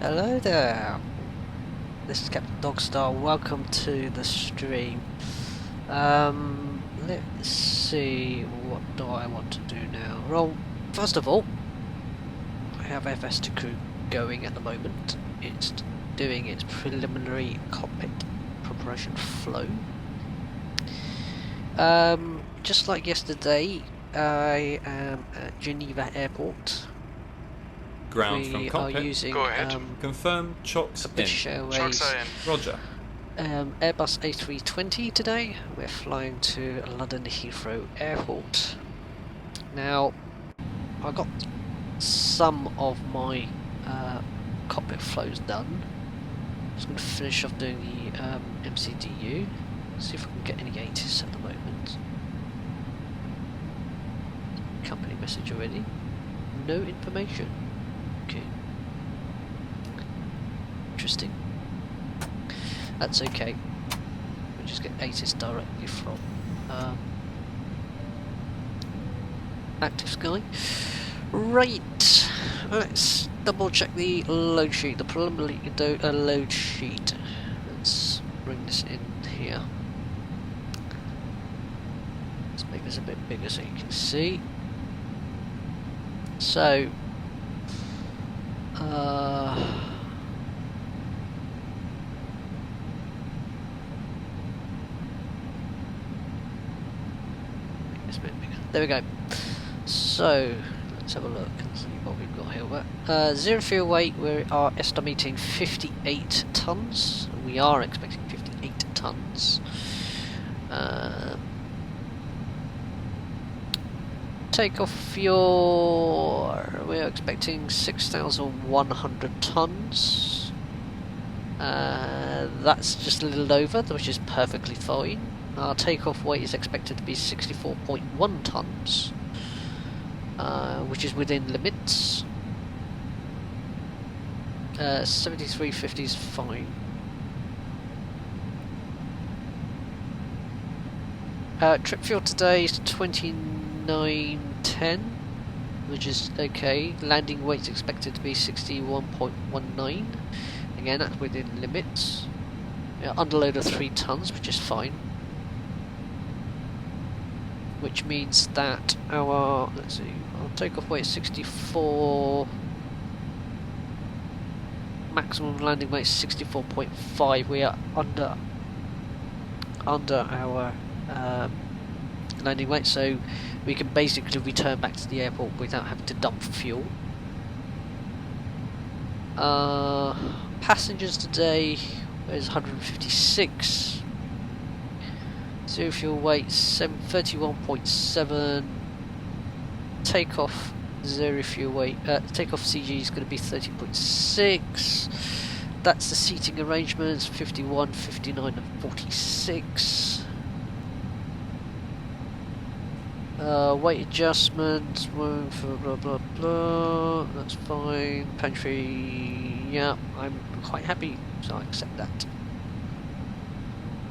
Hello there. This is Captain Dogstar. Welcome to the stream. Let's see, what do I want to do now? Well, first of all, I have FS2 crew going at the moment. It's doing its preliminary cockpit preparation flow. Just like yesterday, I am at Geneva Airport. Ground from cockpit. Are using, Go ahead. Confirm chocks in. British Airways. Chocks are in. Roger. Airbus A320 today. We're flying to London Heathrow Airport. Now, I got some of my cockpit flows done. Just going to finish off doing the MCDU. See if I can get any 80s at the moment. Company message already. No information. Okay. Interesting. That's okay. We just get 80s directly from Active Sky. Right. Let's double check the load sheet. The preliminary load sheet. Let's bring this in here. Let's make this a bit bigger so you can see. So, make this a bit bigger. There we go. So, let's have a look and see what we've got here. Zero fuel weight, we are estimating 58 tons. We are expecting 58 tons. Takeoff fuel, we're expecting 6,100 tons. That's just a little over, which is perfectly fine. Our takeoff weight is expected to be 64.1 tons, which is within limits. 7350 is fine. Trip fuel today is 2910, which is okay. Landing weight's expected to be 61.19. Again, that's within limits. Underload of 3 tons, which is fine. Which means that our, let's see, our takeoff weight is 64. Maximum landing weight is 64.5. We are under our landing weight, so we can basically return back to the airport without having to dump fuel. Passengers today is 156. Zero fuel weight 31.7. Takeoff zero fuel weight. Takeoff CG is going to be 30.6. That's the seating arrangements: 51, 59, and 46. Weight adjustment, room for blah blah blah, that's fine. Pantry, yeah, I'm quite happy, so I accept that.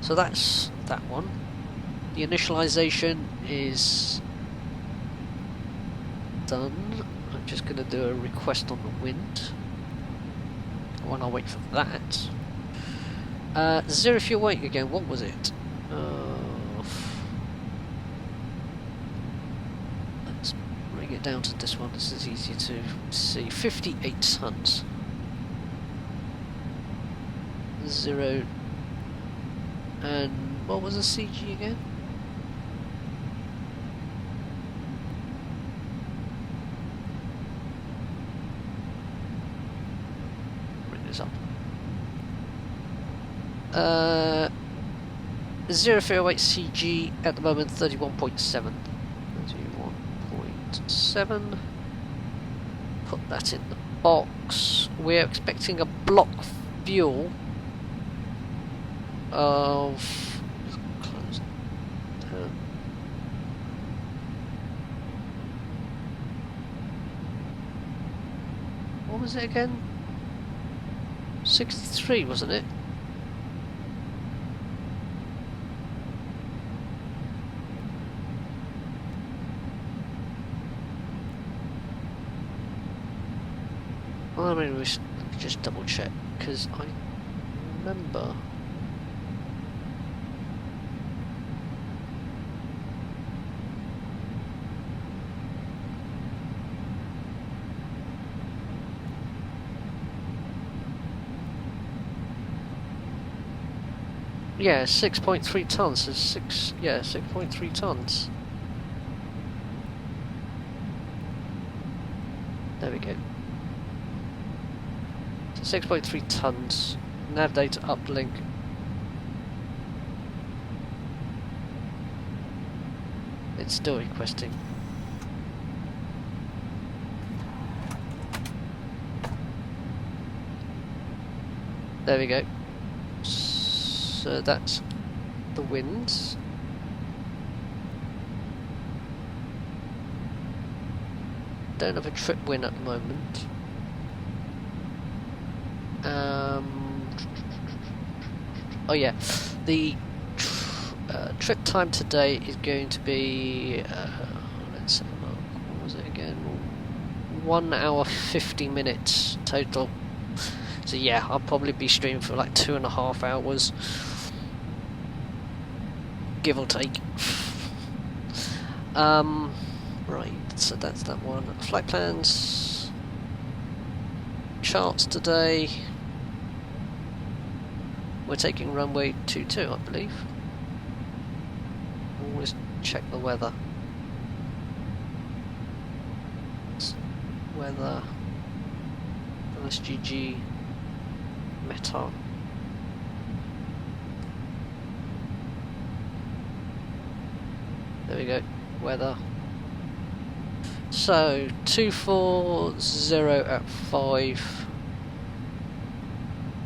So that's that one. The initialization is done. I'm just going to do a request on the wind while I wait for that. Zero fuel weight again, what was it? It down to this one, this is easier to see. 58 tons. 0. And what was the CG again? Bring this up. 0 fuel weight CG at the moment 31.7. 7. Put that in the box. We're expecting a block fuel of close down. What was it again? 63, wasn't it? Well, I mean, we should just double check, because I remember... Yeah, 6.3 tons. So 6.3 tons. There we go. So 6.3 tons. Nav data uplink. It's still requesting. There we go. So that's the winds. Don't have a trip win at the moment. Oh yeah, the trip time today is going to be, let's have a look, what was it again? 1 hour 50 minutes total. So yeah, I'll probably be streaming for like 2.5 hours, give or take. Right, so that's that one. Flight plans, charts today. We're taking runway 22, I believe. Always check the weather. Weather, LSGG, Meta. There we go, weather. So, 240 at 5.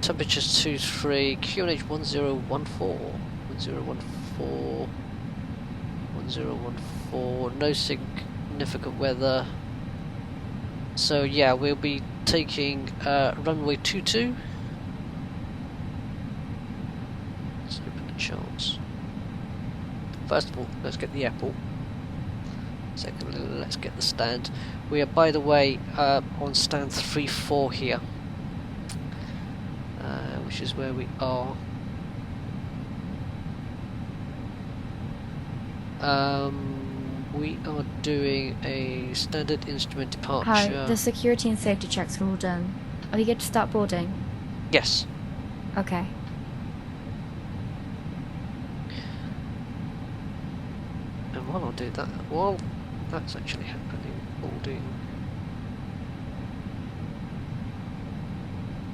Temperatures 23, QNH 1014, 1014, no significant weather. So yeah, we'll be taking runway 22. Let's open the charts. First of all, let's get the airport. Secondly, let's get the stand. We are, by the way, on stand 3-4 here. Which is where we are. We are doing a standard instrument departure. Hi, the security and safety checks are all done. Are we good to start boarding? Yes. Okay. And while I do that, while that's actually happening, boarding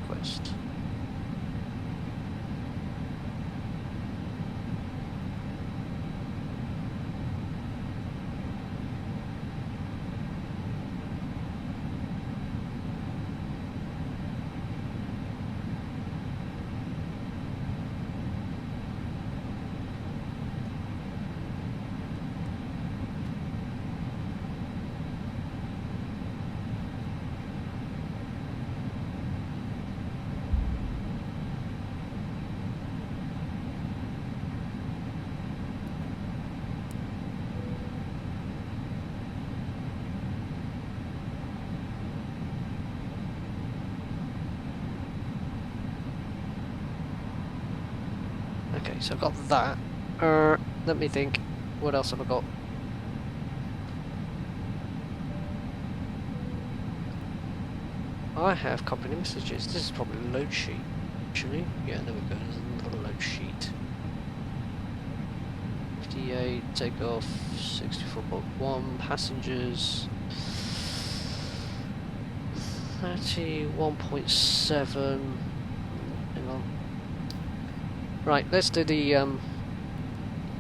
request. Okay, so I've got that. Let me think. What else have I got? I have company messages. This is probably a load sheet, actually. Yeah, there we go. There's another load sheet. 58, takeoff, 64.1, passengers. 31.7. Hang on. Right, let's do the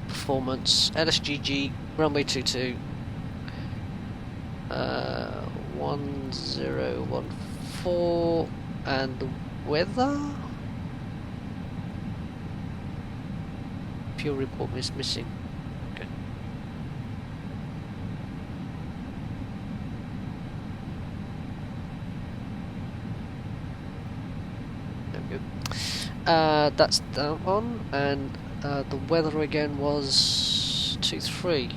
performance. LSGG, runway 22. 1014, and the weather? Fuel report is missing. Okay. There we go. That's that one, and the weather again was 23.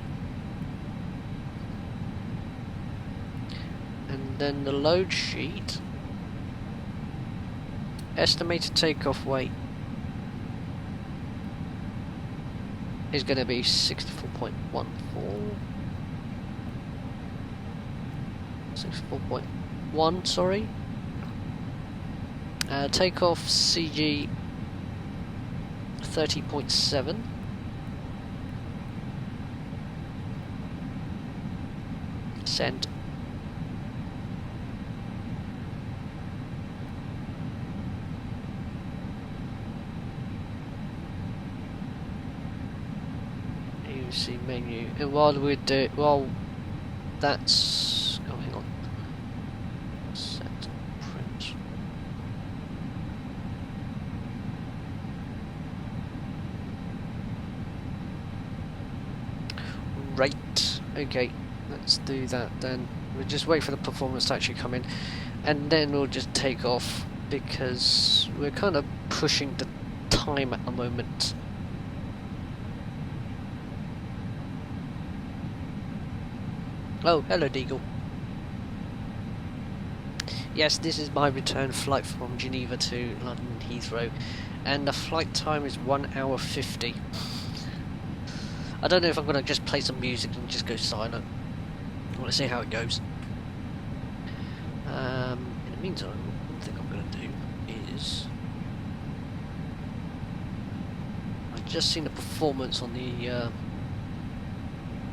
And then the load sheet estimated takeoff weight is going to be 64.14. 64.1, sorry. Takeoff CG 30.7. Send. You see menu, and while we do, well, that's. Oh, hang on. Set print. Right. Okay. Let's do that then. We'll just wait for the performance to actually come in, and then we'll just take off because we're kind of pushing the time at the moment. Oh, hello, Deagle. Yes, this is my return flight from Geneva to London Heathrow, and the flight time is 1 hour 50. I don't know if I'm going to just play some music and just go silent. I want to see how it goes. In the meantime, one thing I'm going to do is... I've just seen the performance on the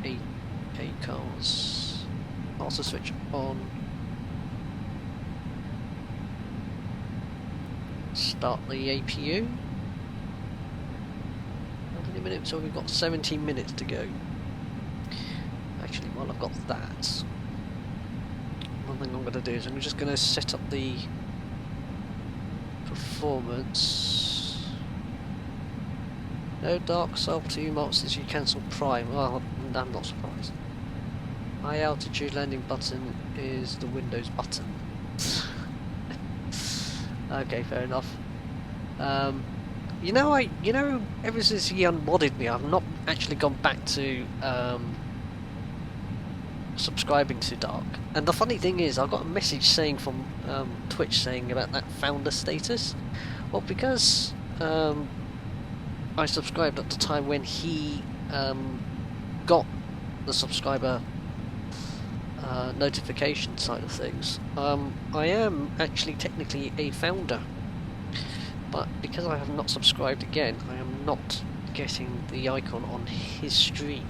A cars. Also switch on. Start the APU. How many minutes? So we've got 17 minutes to go. Actually, while I've got that, one thing I'm going to do is I'm just going to set up the performance. No dark sub 2 marks as you cancel prime. Well, I'm not surprised. High altitude landing button is the Windows button. Okay, fair enough. You know, ever since he unmodded me, I've not actually gone back to subscribing to Dark. And the funny thing is, I got a message saying from Twitch saying about that founder status. Well, because I subscribed at the time when he got the subscriber notification side of things. I am actually technically a founder, but because I have not subscribed again, I am not getting the icon on his stream,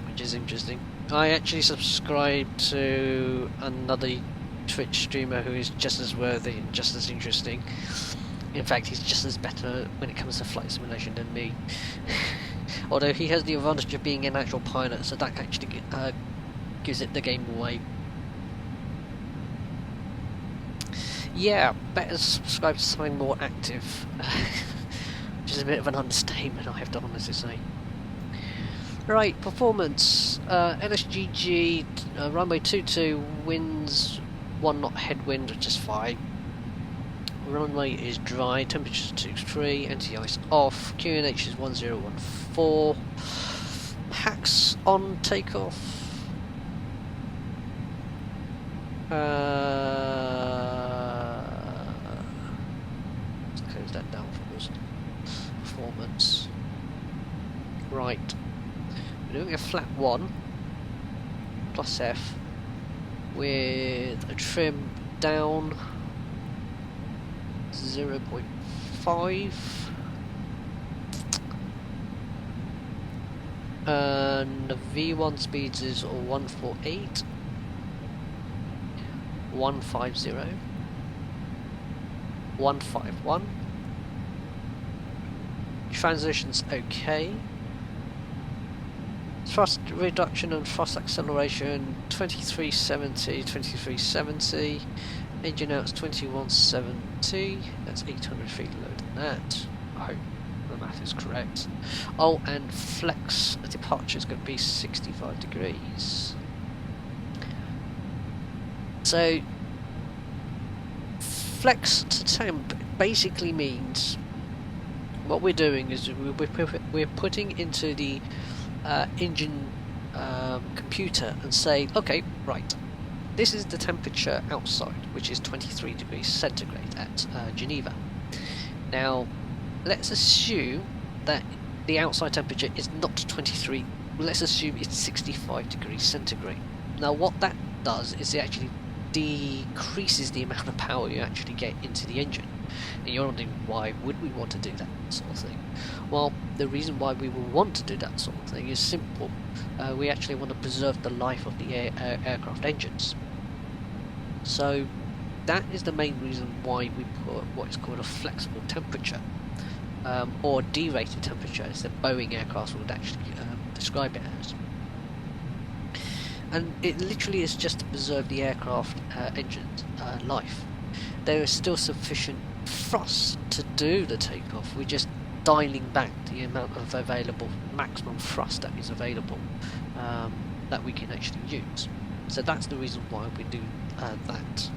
which is interesting. I actually subscribed to another Twitch streamer who is just as worthy and just as interesting. In fact, he's just as better when it comes to flight simulation than me. Although he has the advantage of being an actual pilot, so that actually gives it the game away. Yeah, better subscribe to something more active. Which is a bit of an understatement, I have to honestly say. Right, performance. NSGG, runway 22, winds 1 knot headwind, which is fine. Runway is dry, temperature 23, anti-ice off, QNH is 1014, packs on takeoff. Let's close that down for us. Performance. Right. We're doing a flat 1 plus F with a trim down 0.5 and the V1 speeds is 148 150 151. Transitions okay. Thrust reduction and thrust acceleration 2370 2370. Engine out is 2170, that's 800 feet lower than that. I hope the math is correct. Oh, and flex departure is going to be 65 degrees. So, flex to temp basically means what we're doing is we're putting into the engine computer and say, okay, right. this is the temperature outside, which is 23 degrees centigrade at Geneva. Now, let's assume that the outside temperature is not 23. Let's assume it's 65 degrees centigrade. Now, what that does is it actually decreases the amount of power you actually get into the engine. And you're wondering, why would we want to do that sort of thing? Well, the reason why we will want to do that sort of thing is simple. We actually want to preserve the life of the aircraft engines. So that is the main reason why we put what is called a flexible temperature, or derated temperature, as the Boeing aircraft would actually describe it as. And it literally is just to preserve the aircraft engine's life. There is still sufficient thrust to do the takeoff. We're just dialing back the amount of available maximum thrust that is available, that we can actually use. So that's the reason why we do that.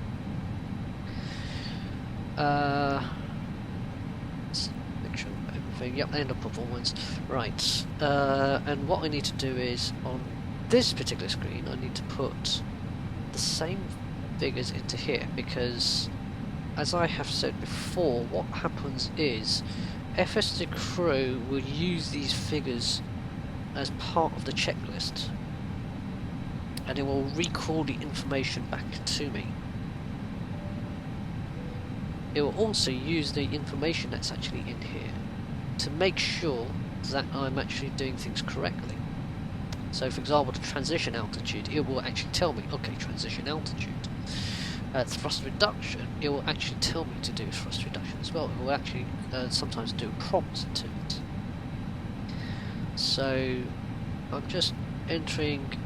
Let's make sure everything. Yep, end of performance. Right. And what I need to do is on this particular screen, I need to put the same figures into here, because as I have said before, what happens is FSD crew will use these figures as part of the checklist, and it will recall the information back to me. It will also use the information that's actually in here to make sure that I'm actually doing things correctly. So for example, the transition altitude, it will actually tell me, okay, transition altitude. Thrust reduction, it will actually tell me to do thrust reduction as well. It will actually sometimes do prompts to it. So I'm just entering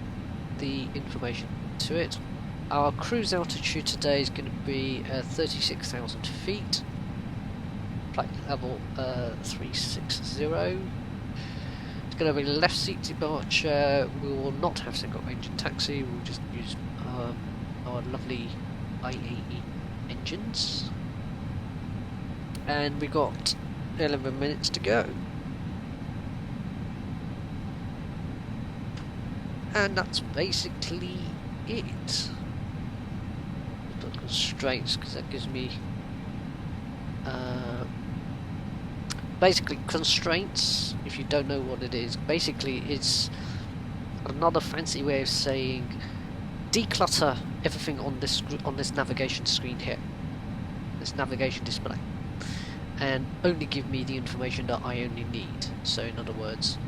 the information to it. Our cruise altitude today is going to be 36,000 feet. Flight level 360. It's going to be left seat departure. We will not have single engine taxi. We'll just use our lovely IAE engines. And we got 11 minutes to go. And that's basically it. Put constraints, because that gives me basically constraints. If you don't know what it is, basically it's another fancy way of saying declutter everything on this navigation screen here, this navigation display, and only give me the information that I only need. So in other words,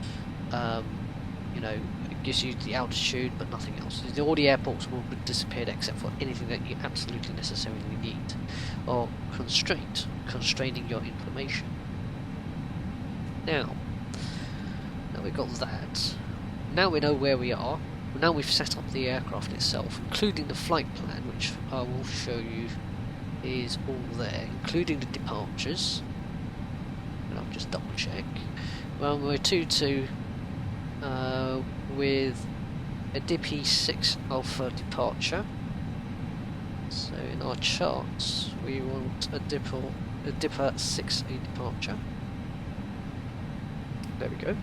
you know, it gives you the altitude but nothing else. All the airports will be disappeared except for anything that you absolutely necessarily need, or constraining your information. Now we've got that. Now we know where we are. Now we've set up the aircraft itself, including the flight plan, which I will show you is all there, including the departures. And I'll just double check. Runway 22 with a DP6 Alpha departure. So in our charts, we want a Dipper 6A departure. There we go.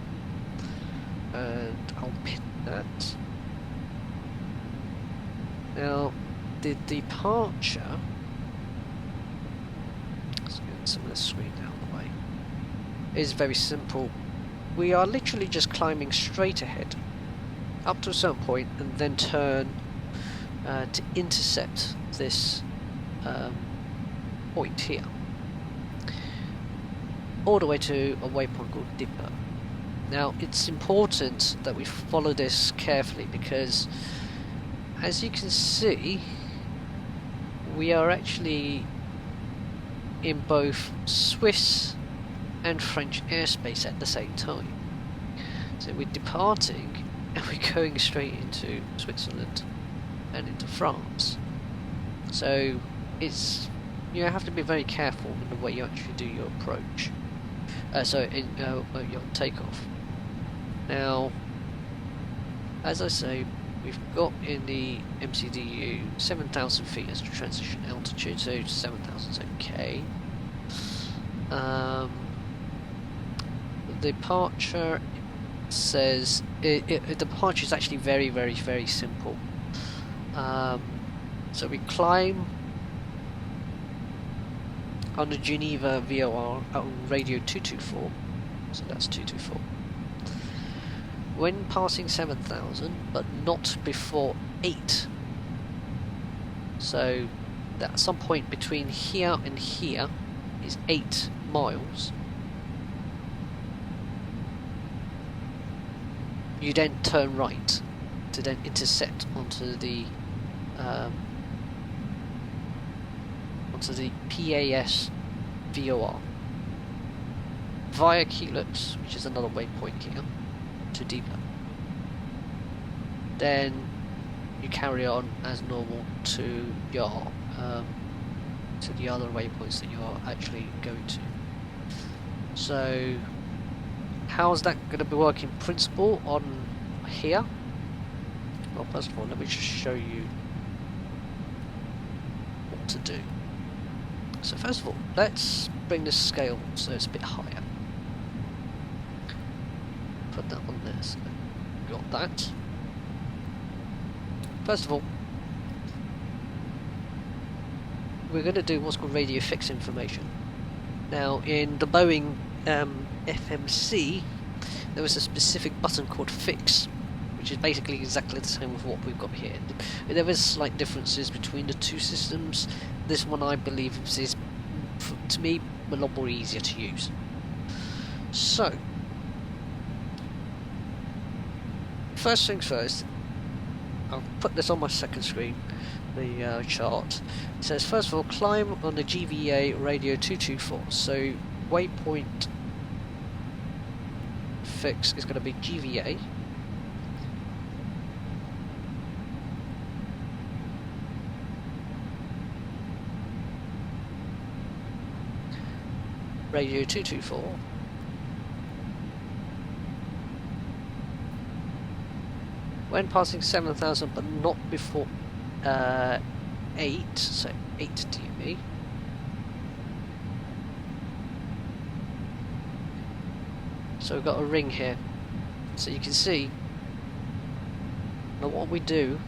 And I'll pin that. Now, the departure, let's get some of the screen out of the way, is very simple. We are literally just climbing straight ahead up to a certain point and then turn to intercept this point here, all the way to a waypoint called Dipper. Now, it's important that we follow this carefully, because as you can see, we are actually in both Swiss and French airspace at the same time. So we're departing and we're going straight into Switzerland and into France. So it's, you have to be very careful in the way you actually do your approach. Your takeoff. Now, as I say, we've got in the MCDU 7,000 feet as a transition altitude, so 7,000 is okay. The departure says the departure is actually very, very, very simple. So we climb on the Geneva VOR on radio 224, so that's 224. When passing 7,000, but not before 8. So at some point between here and here is 8 miles. You then turn right to then intersect onto the PAS VOR via Helix, which is another waypoint here, to Deeper. Then you carry on as normal to your to the other waypoints that you're actually going to. So how is that going to be working in principle on here? Well, first of all, let me just show you what to do. So first of all, let's bring this scale so it's a bit higher. Put that on there, so got that. First of all, we're going to do what's called radio fix information. Now, in the Boeing FMC, there was a specific button called fix, which is basically exactly the same with what we've got here. There is slight differences between the two systems. This one, I believe, is, to me, a lot more easier to use. So, first things first, I'll put this on my second screen, the chart. It says, first of all, climb on the GVA radio 224. So, waypoint fix is going to be GVA. Radio 224. When passing 7,000, but not before 8, so 8 dB. So we've got a ring here. So you can see, now what we do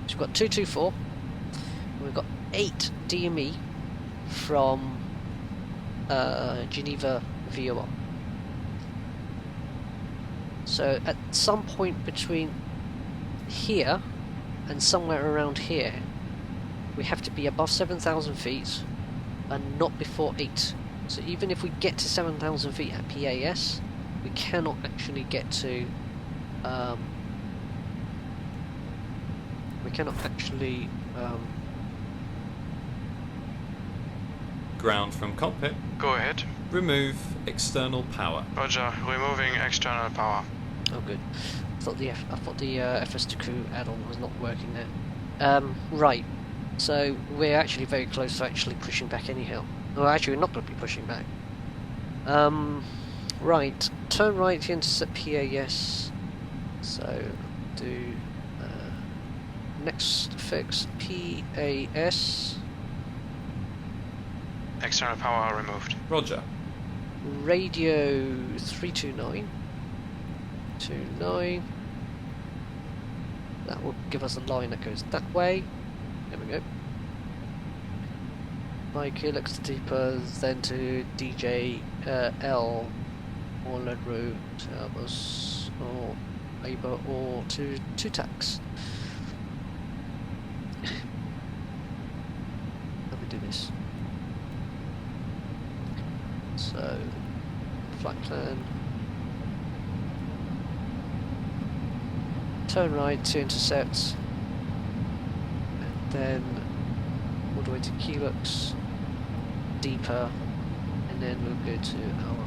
is we've got 224, and we've got 8 DME from Geneva VOR. So at some point between here and somewhere around here, we have to be above 7,000 feet and not before 8. So even if we get to 7,000 feet at PAS, we cannot actually get to Ground from cockpit. Go ahead. Remove external power. Roger, removing external power. Oh, good. I thought the FS2Crew add-on was not working there. Right. So we're actually very close to actually pushing back anyhow. Well, actually, we're not going to be pushing back. Right. Turn right to intercept PAS. So do next fix PAS. External power removed. Roger. Radio 329. 29. That will give us a line that goes that way. There we go. By Helix to Deeper, then to DJ L or lead route, Airbus or Aber or to tax. Let me do this. So, flight plan. Turn right to intercept. And then all the way to Helix, Deeper, and then we'll go to our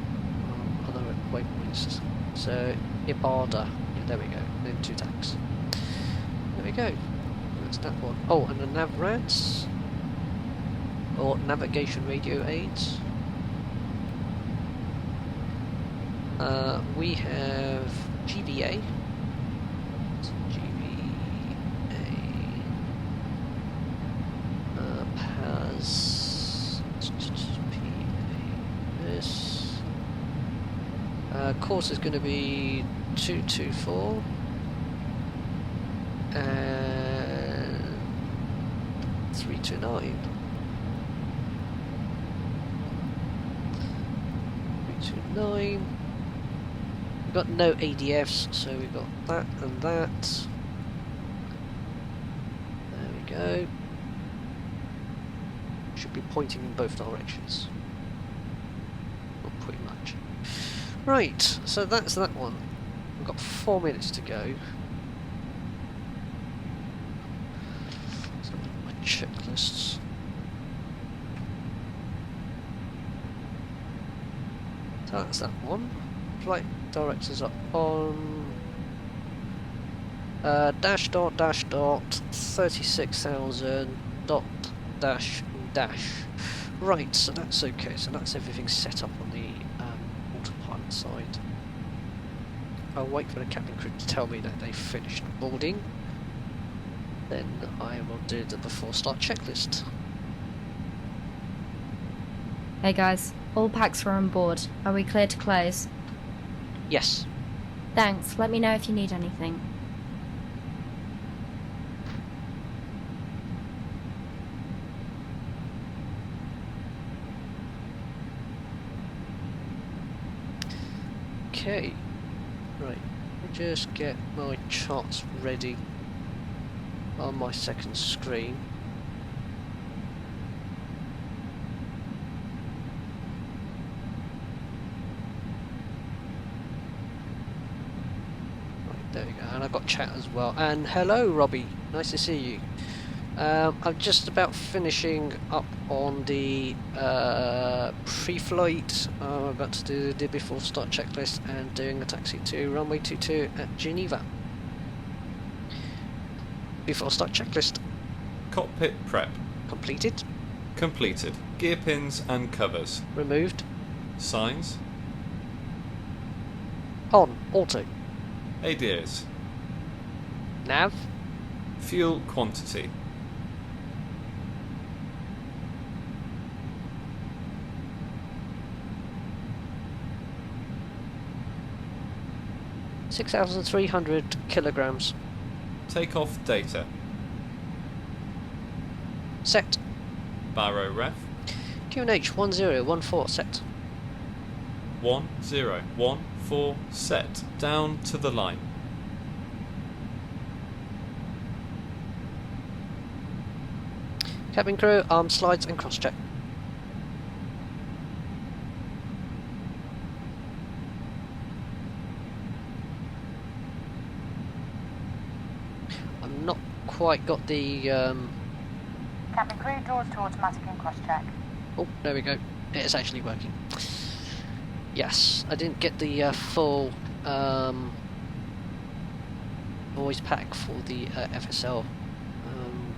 other waypoints. So, Ibarda. Yeah, there we go. And then 2 tax. There we go. That's that one. Oh, and the nav rats. Or navigation radio aids. We have GVA. So GVA has this. Course is going to be 224, and 329. 329. We've got no ADFs, so we've got that and that. There we go. Should be pointing in both directions. Not pretty much. Right, so that's that one. We've got 4 minutes to go. So my checklists. So that's that one. Flight directors are on dash dot 36,000 dot dash dash. Right, so that's okay. So that's everything set up on the autopilot side. I'll wait for the cabin crew to tell me that they've finished boarding. Then I will do the before start checklist. Hey guys, all packs are on board. Are we clear to close? Yes. Thanks, let me know if you need anything. Okay. Right. Let me just get my charts ready on my second screen. There we go, and I've got chat as well. And hello, Robbie. Nice to see you. I'm just about finishing up on the pre-flight. I'm about to do the before start checklist and doing a taxi to runway 22 at Geneva. Before start checklist Cockpit prep. completed, Completed. Gear pins and covers. removed, Signs. on, auto, ADAs. nav, Fuel quantity. 6,300 kilograms. Takeoff data. Set. Baro ref. QNH 1014 set. 1014 set. Down to the line. Cabin crew, arm slides and cross check. I'm not quite got the Cabin crew, doors to automatic and cross-check. oh, there we go. It is actually working. Yes, I didn't get the full voice pack for the FSL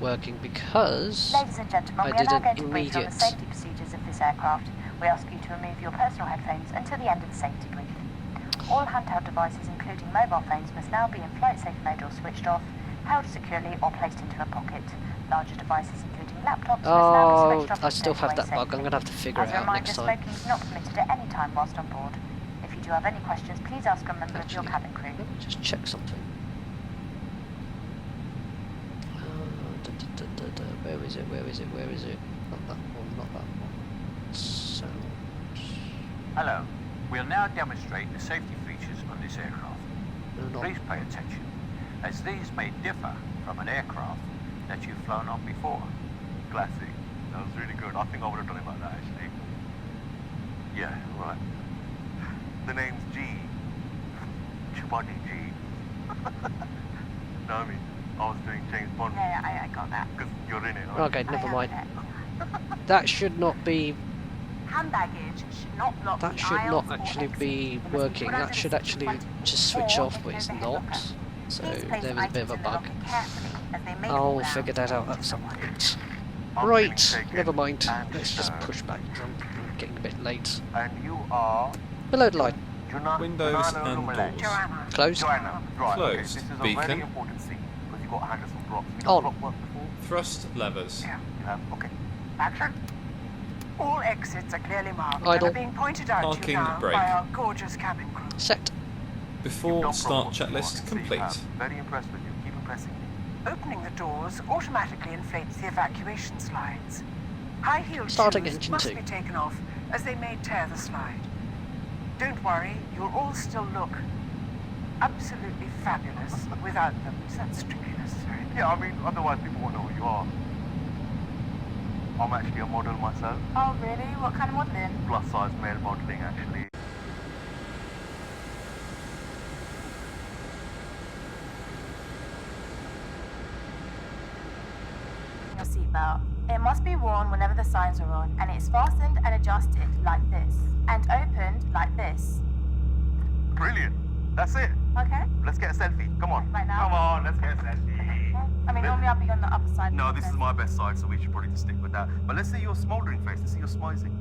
working because Ladies and gentlemen, I we are did now an going to brief you on immediate. the safety procedures of this aircraft. We ask you to remove your personal headphones until the end of the safety brief. All handheld devices, including mobile phones, must now be in flight safe mode or switched off, held securely or placed into a pocket. Larger devices, including laptops, must now be Oh, switched off I and still stowed have away that bug. I'm safely. going to have to figure As it a out reminder, next time. smoking is not permitted at any time whilst on board. If you do have any questions, please ask a member of your cabin crew. Let me just check something. Where is it? Where is it? Where is it? Not that one, not that one. Sounds. Hello. We'll now demonstrate the safety features on this aircraft. No, not. Please pay attention, as these may differ from an aircraft that you've flown on before. Classic. That was really good. I think I would have done it like that actually. Yeah, right. The name's G. Chubadi G. No, I mean, I was doing James Bond Yeah, I got that. because you're in it. Aren't Okay, you? never I mind. have it. That should not be. Hand baggage should not block That the should aisles not or actually exit. be It must be working. put under That the should seat in actually front just switch or off, in but it's the overhead not. locker. So Please place there was a bit of a items in the bug. locker carefully, as they may I'll fall down figure that out into at some someone. point. I'm Right, feeling taken never mind. and Let's just disturbed. push back because I'm getting a bit late. And you are Below the line. Windows Joanna and Lumele. doors. Joanna. Closed. Joanna. Right, okay. Closed. This is a Beacon. very important scene because you've got to handle some props. You On. done prop work before? Thrust levers. Yeah. You have? Okay. Action. All exits are clearly marked Idle. and are being pointed out to Parking you now brake. by our gorgeous cabin crew. Set. You've Before done start prop work before, I checklist can see you complete. have. Very impressed with you. Keep impressing me. Opening the doors automatically inflates the evacuation slides. High-heeled Starting shoes engine must 2. be taken off, as they may tear the slide. Don't worry, you'll all still look absolutely fabulous without them. Is that strictly necessary? Yeah, I mean, otherwise people won't know who you are. I'm actually a model myself. Oh, really? What kind of modelling? Plus size male modeling, actually. Your seatbelt. It must be worn whenever the signs are on, and it's fastened and adjusted like this, and opened like this. Brilliant. That's it. Okay? Let's get a selfie. Come on. Right now? Come on, let's get a selfie. I mean, normally I'll be on the other side. No, this is my best side, so we should probably just stick with that. But let's see your smouldering face. Let's see your smizing.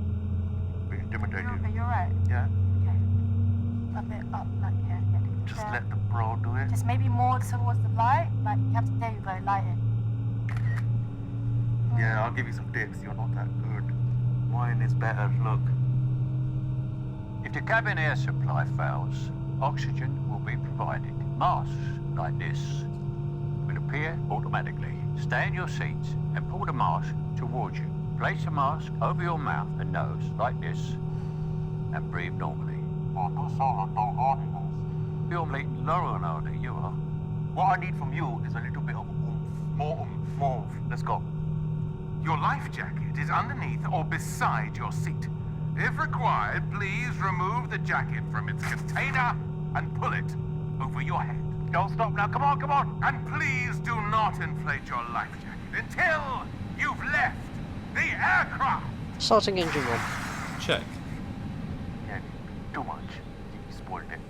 Be intimidating. Okay, you're right. Yeah? Okay. A bit up, like here. Yeah. Just Yeah. let the bro do it. Just maybe more towards the light. Like, you have to, there you go, light it. Yeah, I'll give you some tips. You're not that good. Mine is better. Look. If the cabin air supply fails, oxygen will be provided. Masks like this will appear automatically. Stay in your seats and pull the mask towards you. Place the mask over your mouth and nose like this and breathe normally. You're bleeding lower and older, you are. What I need from you is a little bit of more oomph. Let's go. Your life jacket is underneath or beside your seat. If required, please remove the jacket from its container and pull it over your head. Don't stop now. Come on, come on. And please do not inflate your life jacket until you've left the aircraft. Starting engine 1. Check. Yeah, too much. You spoiled it.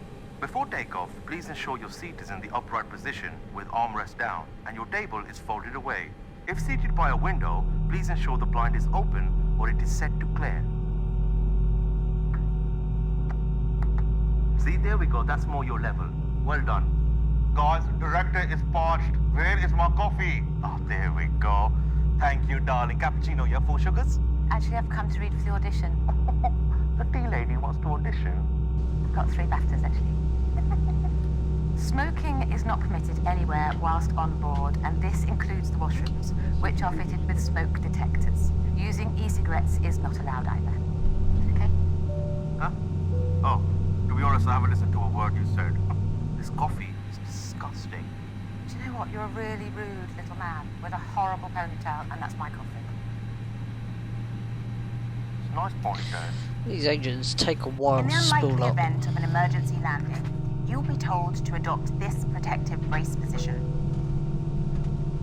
Before takeoff, please ensure your seat is in the upright position with armrest down and your table is folded away. If seated by a window, please ensure the blind is open or it is set to clear. See, there we go. That's more your level. Well done. Guys, director is parched. Where is my coffee? Oh, there we go. Thank you, darling. Cappuccino, yeah? 4 sugars? Actually, I've come to read for the audition. The tea lady wants to audition. I've got 3 BAFTAs, actually. Smoking is not permitted anywhere whilst on board, and this includes the washrooms, which are fitted with smoke detectors. Using e-cigarettes is not allowed either. Okay? Huh? Oh, to be honest, I haven't listened to a word you said. This coffee is disgusting. Do you know what? You're a really rude little man with a horrible ponytail, and that's my coffee. It's a nice ponytail. These engines take a while In the to spool unlikely up. event of an emergency landing, you'll be told to adopt this protective brace position.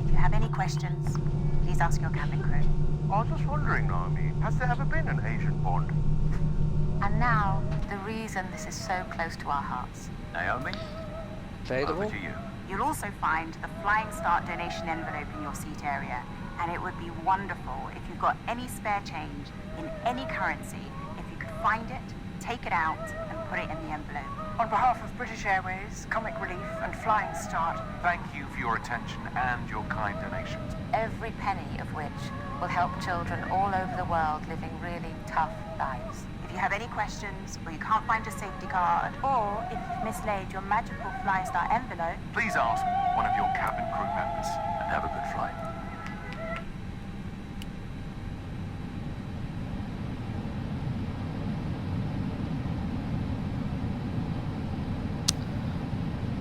If you have any questions, please ask your cabin crew. I was just wondering, Naomi, has there ever been an Asian Bond? And now, the reason this is so close to our hearts. Naomi, Fade over all. to you. You'll also find the Flying Start donation envelope in your seat area, and it would be wonderful if you've got any spare change in any currency, if you could find it, take it out, and put it in the envelope. On behalf of British Airways, Comic Relief, and Flying Start, Thank you for your attention and your kind donations. Every penny of which will help children all over the world living really tough lives. If you have any questions, or you can't find your safety card, or if you've mislaid your magical Flying Start envelope, Please ask one of your cabin crew members. And have a good flight.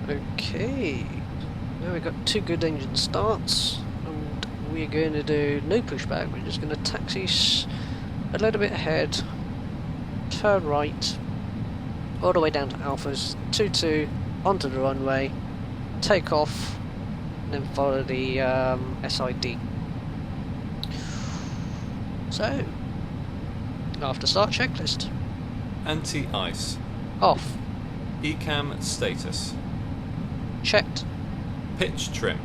Okay. Now we've got 2 good engine starts, and we're going to do no pushback. We're just going to taxi a little bit ahead, turn right, all the way down to Alpha's 22, onto the runway, take off, and then follow the SID. So, after start checklist. Anti-ice. Off. ECAM status. Checked. Pitch trim.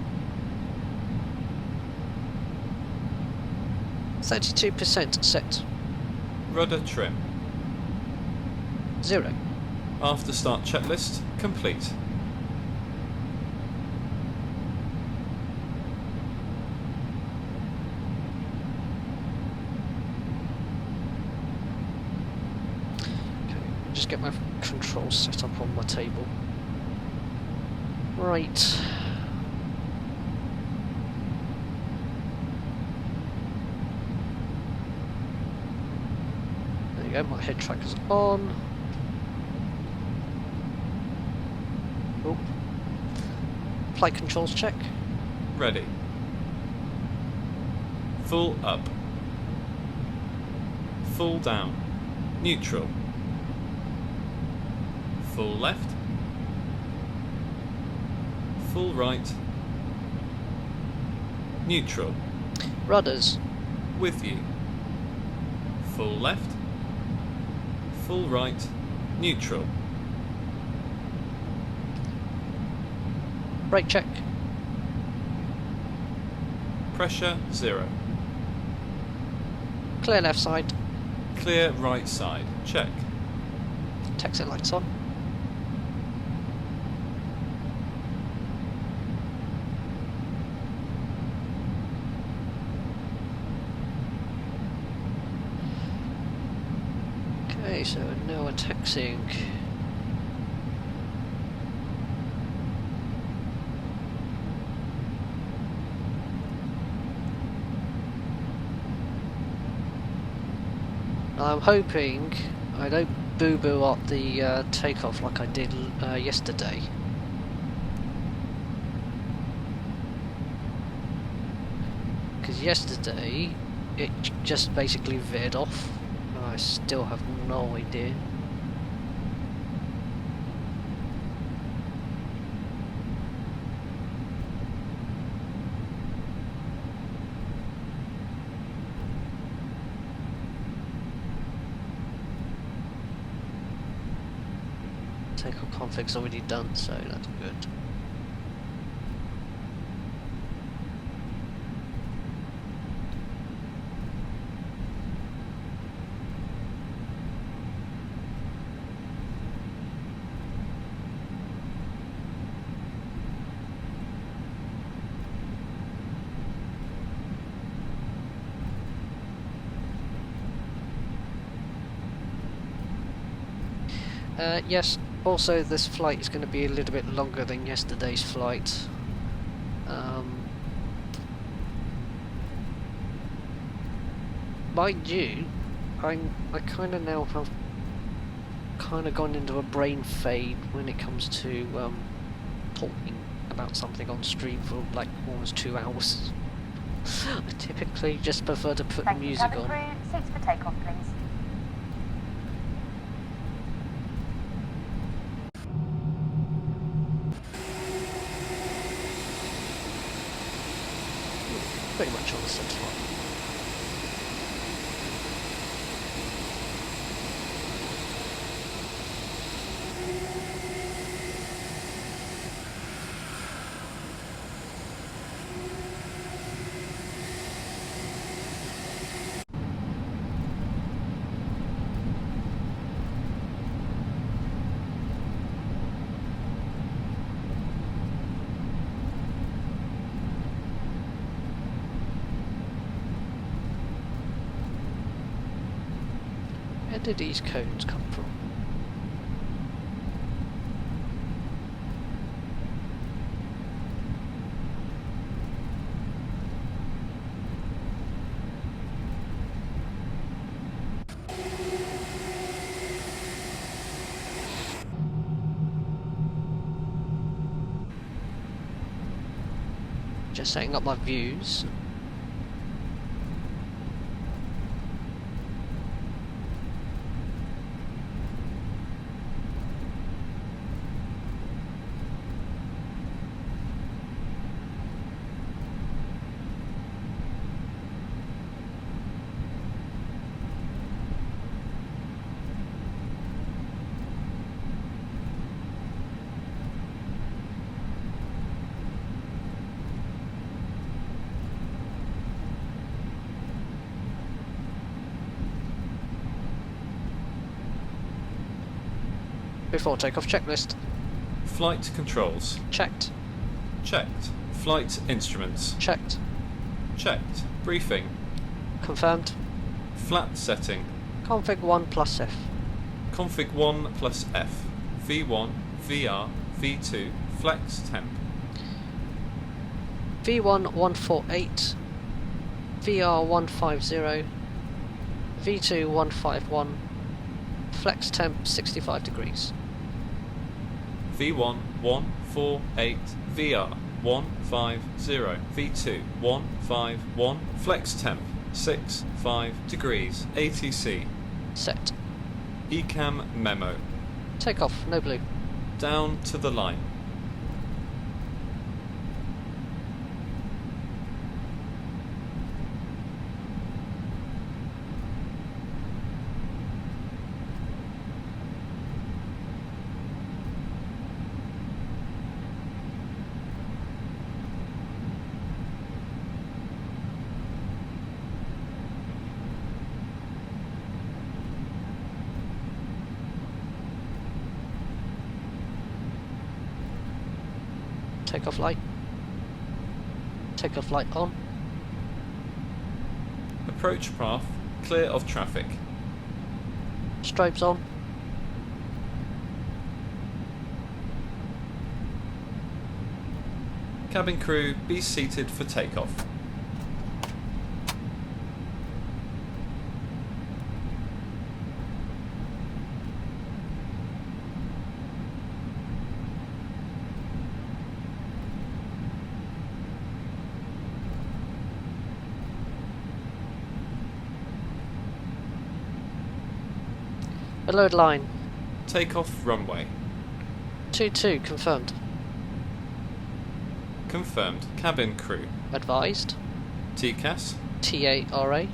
32% set. Rudder trim. 0. After start checklist complete. Okay, just get my controls set up on my table. Right. go, my head tracker's on. Oh. Flight controls check. Ready. Full up. Full down. Neutral. Full left. Full right. Neutral. Rudders. With you. Full left. Full right. Neutral. Brake check. Pressure 0. Clear left side. Clear right side. Check. Exit lights on. Okay, so now we're taxiing. I'm hoping I don't boo-boo up the takeoff like I did yesterday. Because yesterday it just basically veered off. I still have no idea. Takeoff config's already done, so that's good. Yes, also this flight is going to be a little bit longer than yesterday's flight. Mind you, I kind of now have kind of gone into a brain fade when it comes to talking about something on stream for like almost 2 hours. I typically just prefer to put the Thank you, music cabin on. crew. Seats for takeoff, please. Pretty much on the same spot. Where did these cones come from? Just setting up my views. Before takeoff checklist. Flight controls. Checked. Checked. Flight instruments. Checked. Checked. Briefing. Confirmed. Flat setting. Config 1 plus F. Config 1 plus F. V1, VR, V2, flex temp. V1 148. VR 150. V2 151. flex temp 65 degrees. V1 148 VR 150 V2 151 flex temp 65 degrees ATC. Set. Ecam memo. Take off, no blue. Down to the line. Take off light. Take off light on. Approach path clear of traffic. Strobes on. Cabin crew, be seated for takeoff. Below line. Takeoff runway. 22 confirmed. Confirmed. Cabin crew. Advised. TCAS. TARA.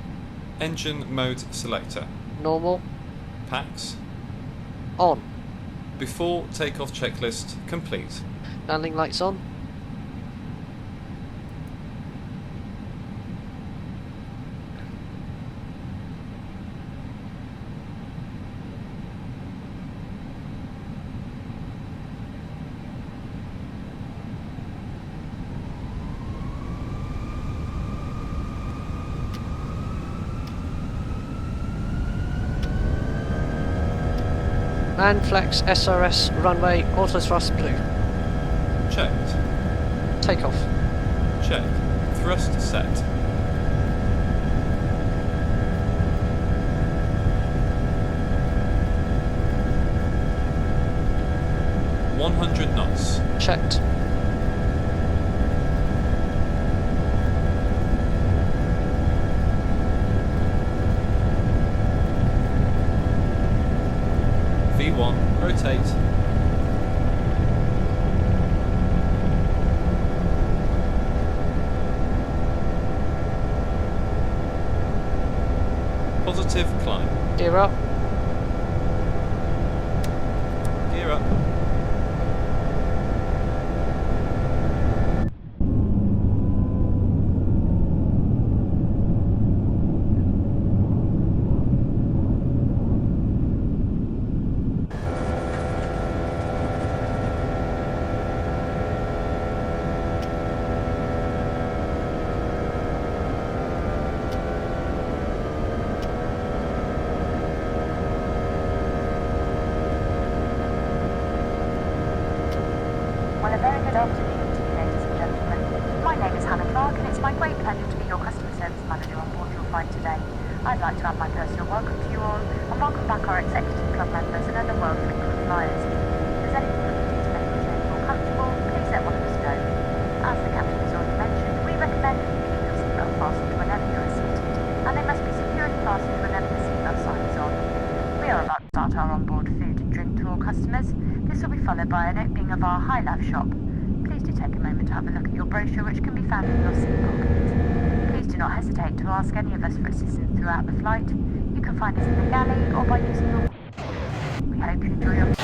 Engine mode selector. Normal. PAX. On. Before takeoff checklist complete. Landing lights on. And flex SRS runway auto thrust blue. Checked. Takeoff. Check. Thrust set. $100 knots. Checked. V1 rotate. Positive climb. Gear up. Gear up. Well, a very good afternoon to you, ladies and gentlemen. My name is Hannah Clark, and it's my great pleasure to be your customer service manager on board your flight today. I'd like to add my personal welcome to you all, and welcome back our executive club members and other world frequent flyers. If there's anything we can do to make your journey more comfortable, please let one of us know. As the captain has already mentioned, we recommend that you keep your seatbelt fastened whenever you are seated, and they must be securely fastened whenever the seatbelt sign is on. We are about to start our onboard food and drink to all customers. This will be followed by an opening of our High Life shop. Please do take a moment to have a look at your brochure, which can be found in your seat pocket. Please do not hesitate to ask any of us for assistance throughout the flight. You can find us in the galley or by using your... We hope you enjoy your...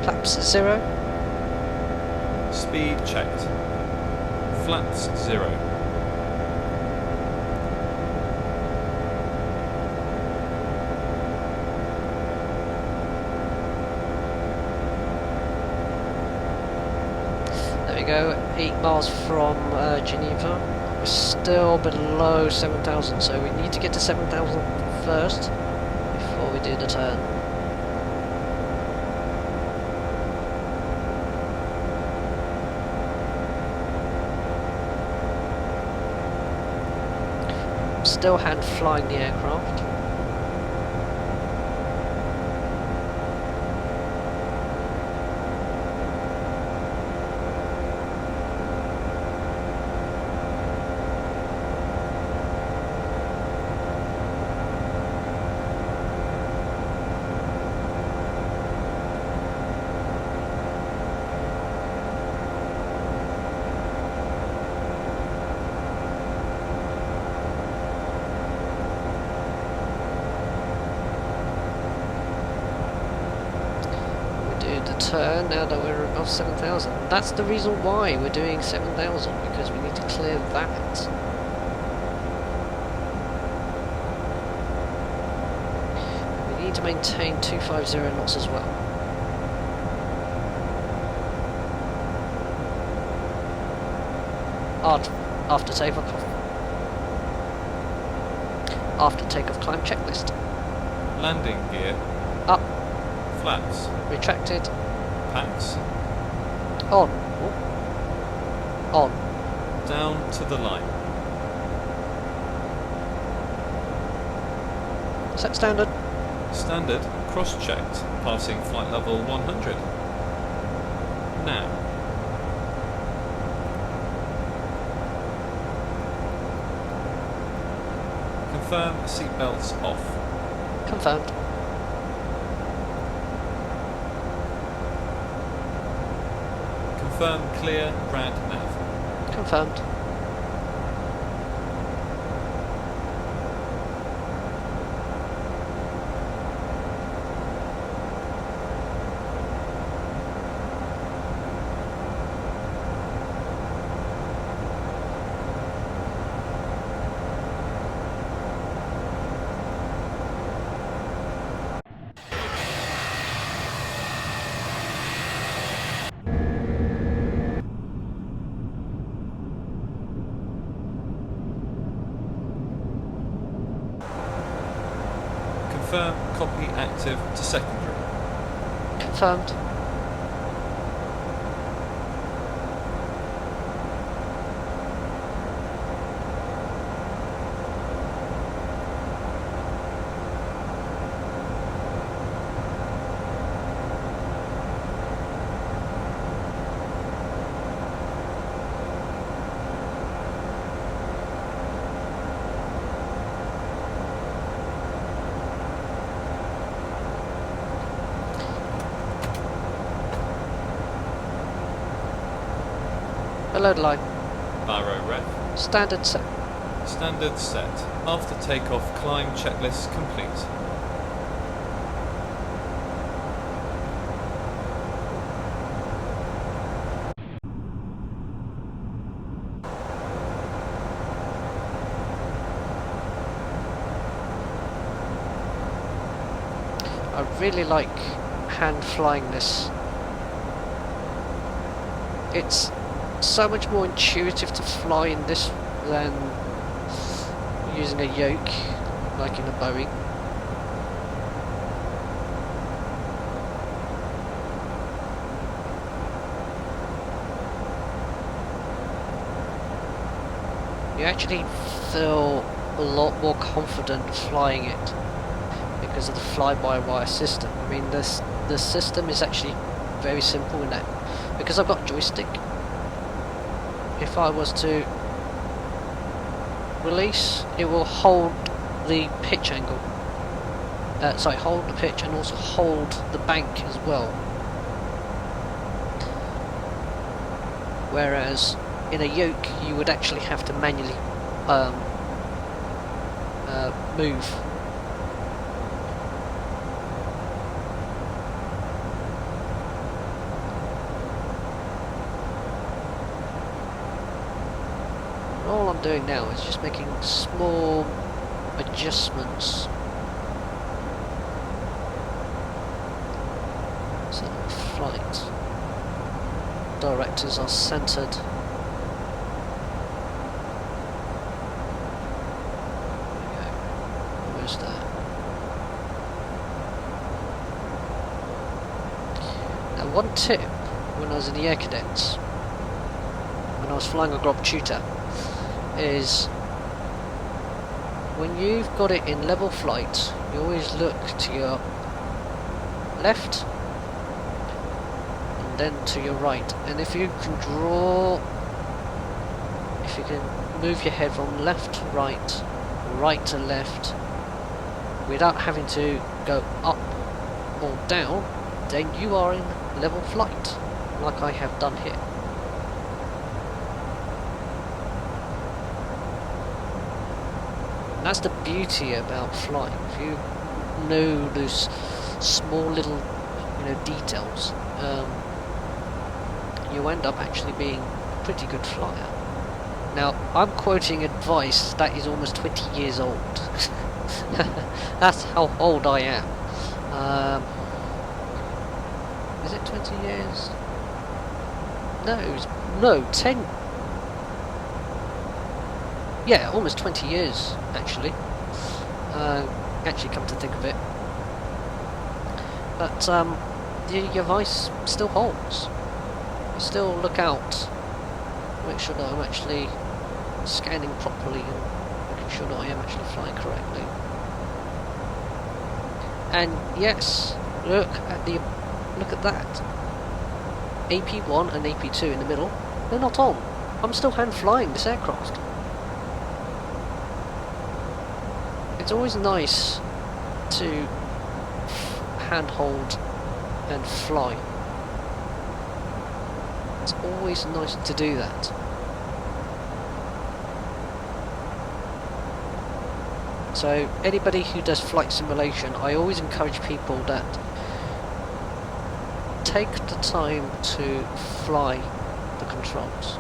Flaps 0. Speed checked. Flaps 0. go, 8 miles from Geneva. We're still below 7,000, so we need to get to 7,000 first before we do the turn. Still hand flying the aircraft. Turn now that we're above 7,000. That's the reason why we're doing 7,000, because we need to clear that. We need to maintain 250 knots as well. After takeoff. After takeoff climb checklist. Landing gear. Up. Flaps. Retracted. Packs. On. On. Down to the line. Set standard. Standard cross-checked, passing flight level 100. Now. Confirm seatbelts off. Confirmed. Confirm clear rad nav. Confirmed. Confirm copy active to secondary. Confirmed. Below the line. Barrow ref. Standard set. Standard set. After takeoff, climb checklist complete. I really like hand flying this. It's so much more intuitive to fly in this than using a yoke like in a Boeing. You actually feel a lot more confident flying it because of the fly-by-wire system. I mean, the system is actually very simple in that, because I've got joystick. If I was to release, it will hold the pitch angle. Sorry, hold the pitch and also hold the bank as well. Whereas in a yoke, you would actually have to manually move. All I'm doing now is just making small adjustments. So flight. directors are centered. Almost there. Now, one tip when I was in the Air Cadets, when I was flying a Grob Tutor, is when you've got it in level flight, you always look to your left and then to your right, and if you can move your head from left to right, right to left, without having to go up or down, then you are in level flight, like I have done here. And that's the beauty about flying. If you know those small little, details, you end up actually being a pretty good flyer. Now, I'm quoting advice that is almost 20 years old. That's how old I am. Is it 20 years? No, 10. Yeah, almost 20 years, actually. Actually, come to think of it. But your advice still holds. You still look out, make sure that I'm actually scanning properly and making sure that I am actually flying correctly. And yes, look at that. AP1 and AP2 in the middle, they're not on. I'm still hand flying this aircraft. It's always nice to handhold and fly. It's always nice to do that. So anybody who does flight simulation, I always encourage people that take the time to fly the controls.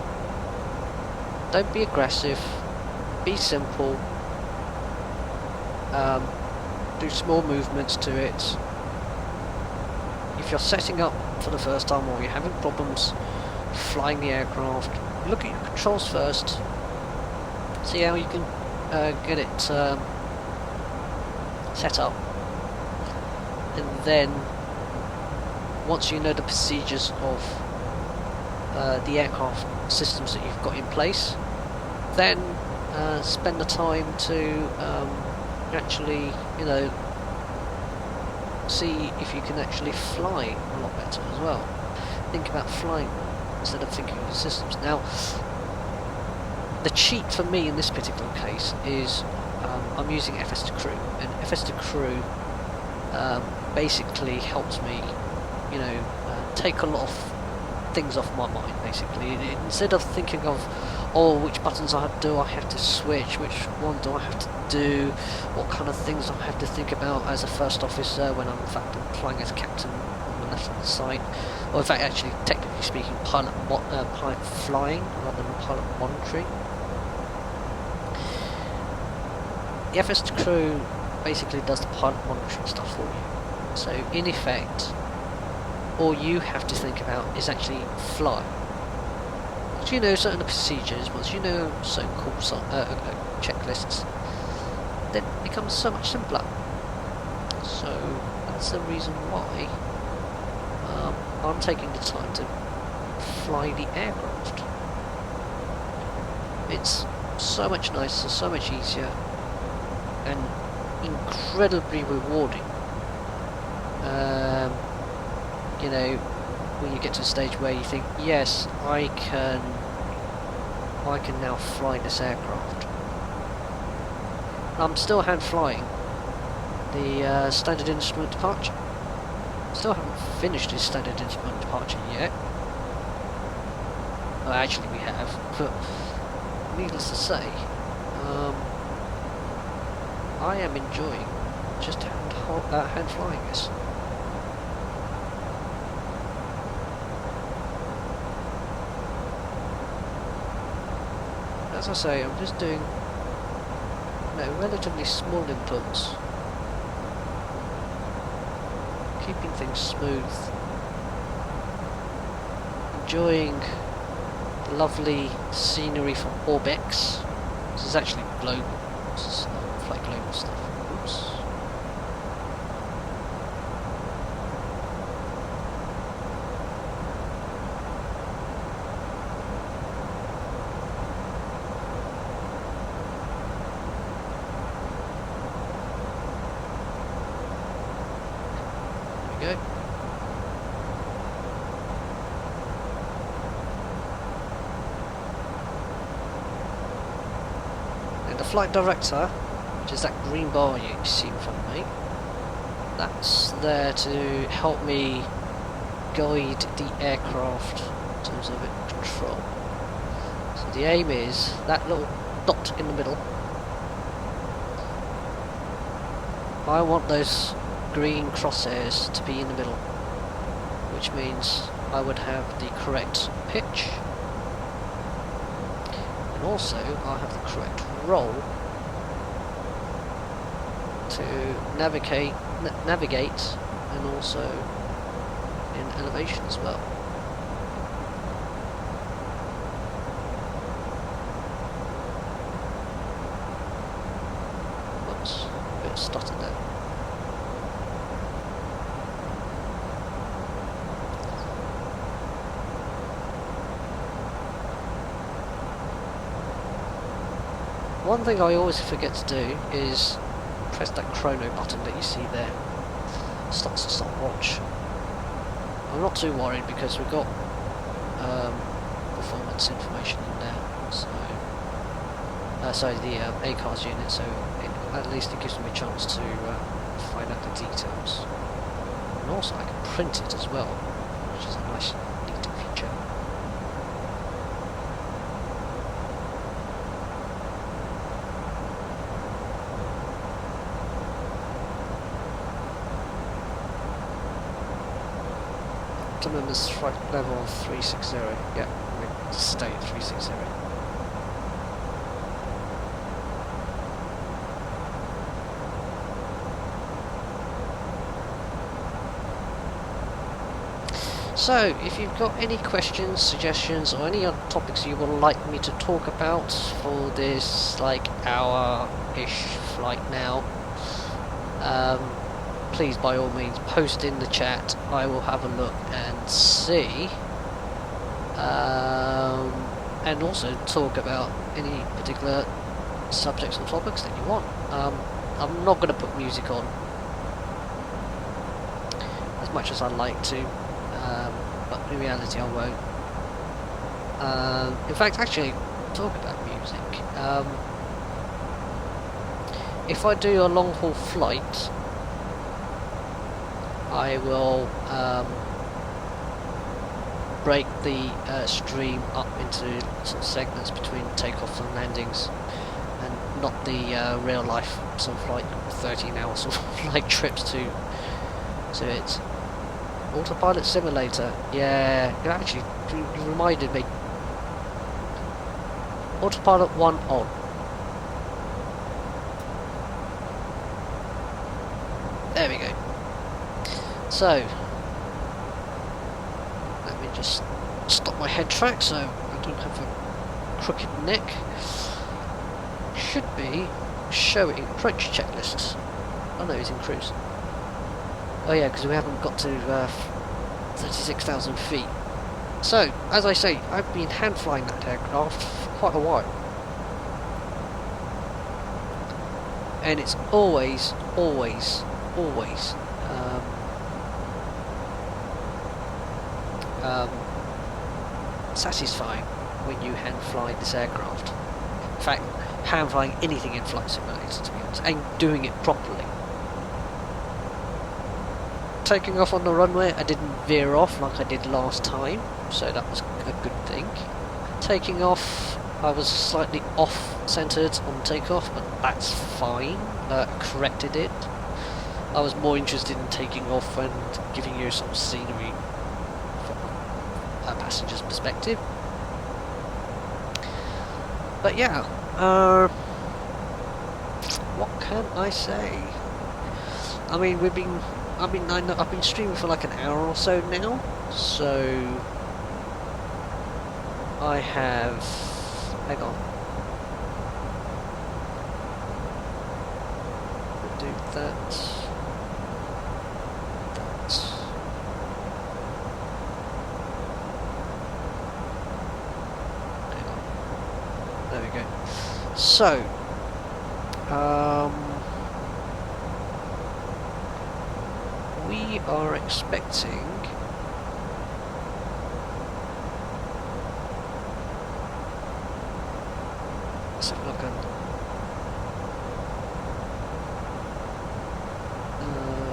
Don't be aggressive, be simple, do small movements to it. If you're setting up for the first time or you're having problems flying the aircraft, look at your controls first, see how you can get it set up, and then once you know the procedures of the aircraft systems that you've got in place, then spend the time to actually, see if you can actually fly a lot better as well. Think about flying instead of thinking of the systems. Now, the cheat for me in this particular case is I'm using FS2 Crew, and FS2 Crew basically helps me, take a lot of things off my mind. Basically, instead of thinking of, which buttons do I have to switch, which one do I have to do, what kind of things I have to think about as a first officer when I'm in fact flying as captain on the left hand side, or in fact actually technically speaking pilot flying rather than pilot monitoring. The FS2 Crew basically does the pilot monitoring stuff for you. So in effect, all you have to think about is actually fly. Once you know certain procedures, once you know certain course checklists, then it becomes so much simpler. So that's the reason why I'm taking the time to fly the aircraft. It's so much nicer, so much easier, and incredibly rewarding. When you get to a stage where you think, yes, I can now fly this aircraft. I'm still hand flying the standard instrument departure. Still haven't finished this standard instrument departure yet. Well, actually we have, but needless to say, I am enjoying just hand flying this. As I say, I'm just doing relatively small inputs, keeping things smooth, enjoying the lovely scenery from Orbex. This is actually global. This is flight global stuff. Oops. There we go. The flight director, which is that green bar you see in front of me, that's there to help me guide the aircraft in terms of its control. So the aim is that little dot in the middle. I want those green crosshairs to be in the middle, which means I would have the correct pitch. And also, I'll have the correct roll to navigate, and also in elevation as well. Whoops, a bit stuttered there. One thing I always forget to do is press that chrono button that you see there. Starts the stopwatch. I'm not too worried because we've got performance information in there. So, sorry, the ACARS unit. So at least it gives me a chance to find out the details. And also I can print it as well, which is a nice, neat feature. Optimum is flight level 360. Yeah, we stay at 360. So, if you've got any questions, suggestions, or any other topics you would like me to talk about for this, like, hour-ish flight now, please, by all means, post in the chat. I will have a look and see. And also talk about any particular subjects or topics that you want. I'm not going to put music on as much as I'd like to, but in reality I won't. In fact, actually, talk about music. If I do a long haul flight, I will break the stream up into sort of segments between takeoffs and landings, and not the real life sort of like 13-hour sort of flight trips to it. Autopilot simulator, yeah, actually you reminded me. Autopilot 1 on. There we go. So, let me just stop my head track so I don't have a crooked neck. Should be showing approach checklists. Oh no, he's in cruise. Oh yeah, because we haven't got to 36,000 feet. So, as I say, I've been hand flying that aircraft for quite a while. And it's always satisfying when you hand fly this aircraft. In fact, hand flying anything in Flight Simulator, to be honest, and doing it properly. Taking off on the runway, I didn't veer off like I did last time, so that was a good thing. Taking off, I was slightly off-centered on takeoff, but that's fine. Corrected it. I was more interested in taking off and giving you some scenery from a passenger's perspective. But yeah, what can I say? I mean, I've been streaming for like an hour or so now, so I have... hang on. Do that. Hang on. There we go. So, we are expecting let's have a look at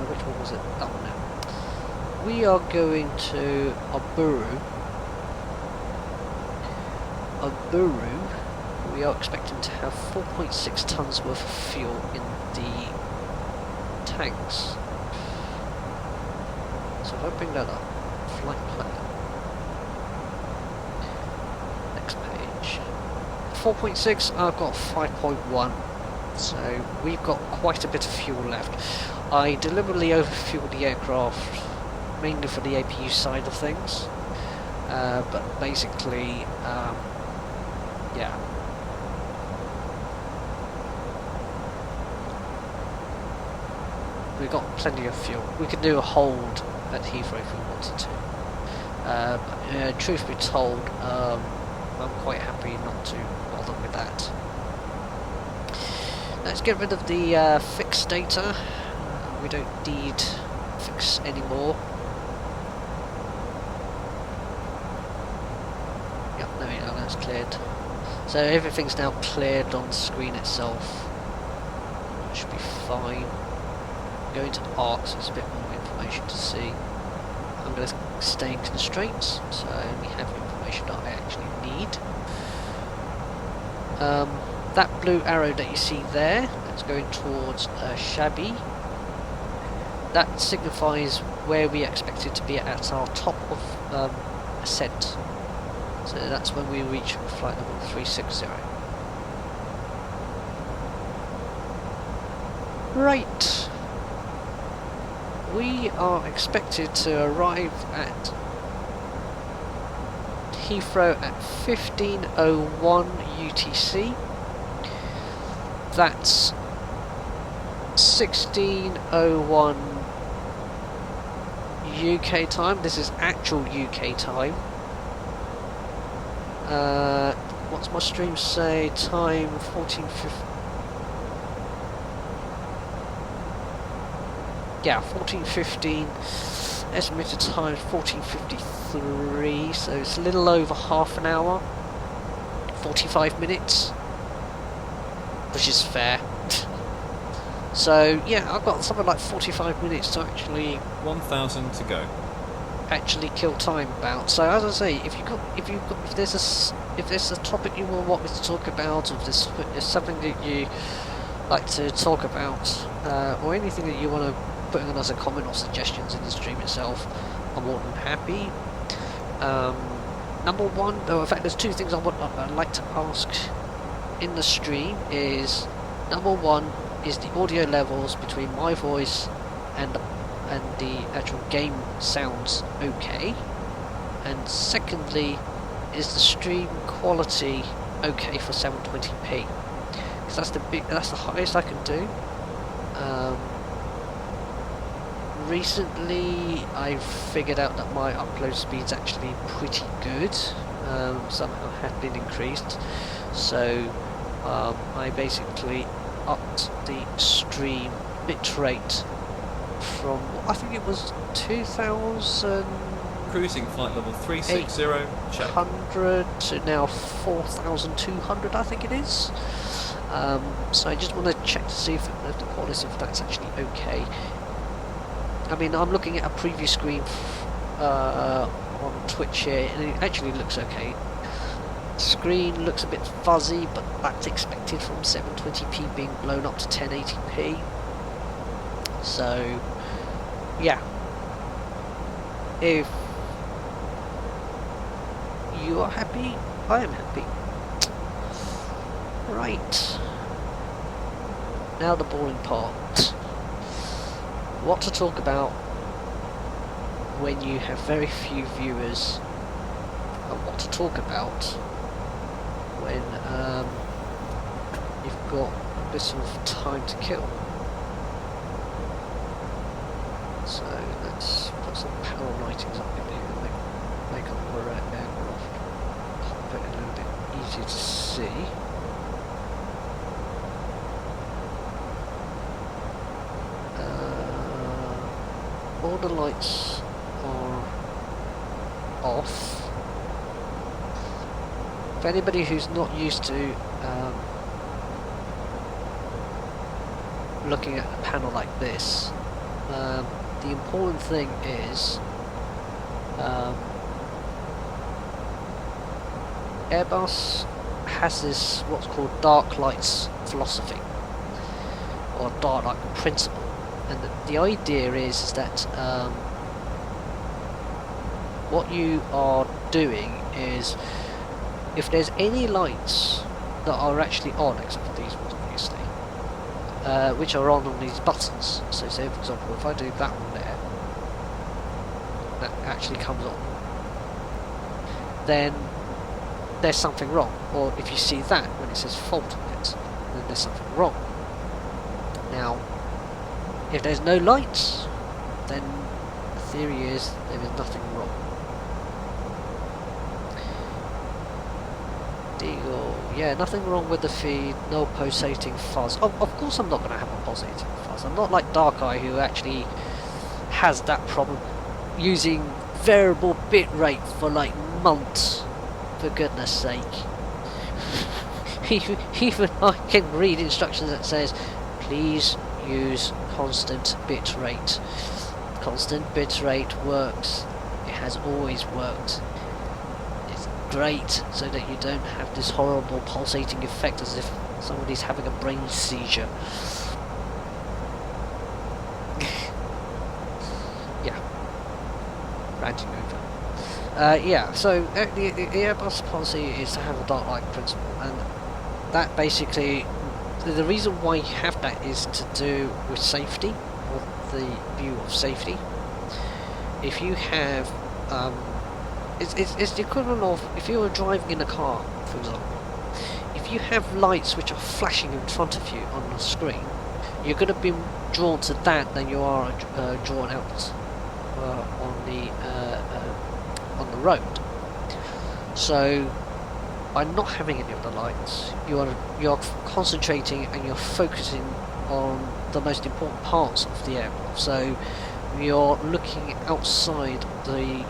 which one was it? That one now. We are going to Aburu. We are expecting to have 4.6 tons worth of fuel in the tanks. So if I bring that up, flight plan. Next page. 4.6, I've got 5.1. So we've got quite a bit of fuel left. I deliberately overfueled the aircraft, mainly for the APU side of things. But basically, yeah. We've got plenty of fuel. We could do a hold at Heathrow if we wanted to. Truth be told, I'm quite happy not to bother with that. Let's get rid of the fixed data. We don't need fix anymore. Yep, there we go, that's cleared. So everything's now cleared on the screen itself. That should be fine. Going to ARC, so there's a bit more information to see. I'm going to stay in constraints, so I only have information that I actually need. That blue arrow that you see there, that's going towards Shabby. That signifies where we expect it to be at our top of ascent. So that's when we reach flight level 360. Right. We are expected to arrive at Heathrow at 15:01 UTC. That's 16:01 UK time. This is actual UK time. What's my stream say? Time 14:50. Yeah, 14:15. Estimated time 14:53. So it's a little over half an hour. 45 minutes, which is fair. So yeah, I've got something like 45 minutes to actually 1,000 to go. Actually kill time about. So as I say, if there's a topic you will want me to talk about, or if there's something that you like to talk about, or anything that you want to put in as a comment or suggestions in the stream itself, I'm more than happy. Number one, though, in fact, there's two things I'd like to ask in the stream. Is number one, is the audio levels between my voice and the actual game sounds okay? And secondly, is the stream quality okay for 720p? Because that's the highest I can do. Recently, I've figured out that my upload speed's actually pretty good. Somehow have been increased. So I basically upped the stream bitrate from, I think it was 2,000 Cruising flight level 360, check. 100 to now 4,200, I think it is. So I just want to check to see if the quality of that's actually okay. I mean, I'm looking at a preview screen on Twitch here, and it actually looks okay. Screen looks a bit fuzzy, but that's expected from 720p being blown up to 1080p. So, yeah. If you are happy, I am happy. Right. Now the boring part. What to talk about when you have very few viewers what to talk about when you've got this sort of time to kill. So let's put some power lightings up in here and make our aircraft cockpit a little bit easier to see. All the lights are off. For anybody who's not used to looking at a panel like this, the important thing is Airbus has this what's called dark lights philosophy, or dark light principle, and the idea is that what you are doing is, if there's any lights that are actually on, except for these ones obviously, which are on these buttons, so say for example if I do that one there, that actually comes on, then there's something wrong. Or if you see that when it says fault on it, then there's something wrong. Now, if there's no lights, then the theory is there is nothing wrong. Deagle, yeah, nothing wrong with the feed, no pulsating fuzz. Of course I'm not going to have a pulsating fuzz. I'm not like Dark Eye, who actually has that problem, using variable bit rate for like months, for goodness sake. Even I can read instructions that says, please use constant bit rate. Constant bit rate works. It has always worked. It's great so that you don't have this horrible pulsating effect as if somebody's having a brain seizure. Yeah. Ranting over. Yeah, so the Airbus policy is to have a dark light principle, and that basically, the reason why you have that is to do with safety, or the view of safety. If you have, it's the equivalent of, if you were driving in a car, for example, if you have lights which are flashing in front of you on the screen, you're going to be drawn to that than you are drawn out on the road. So by not having any of the lights, you're concentrating and you're focusing on the most important parts of the aircraft. So you're looking outside the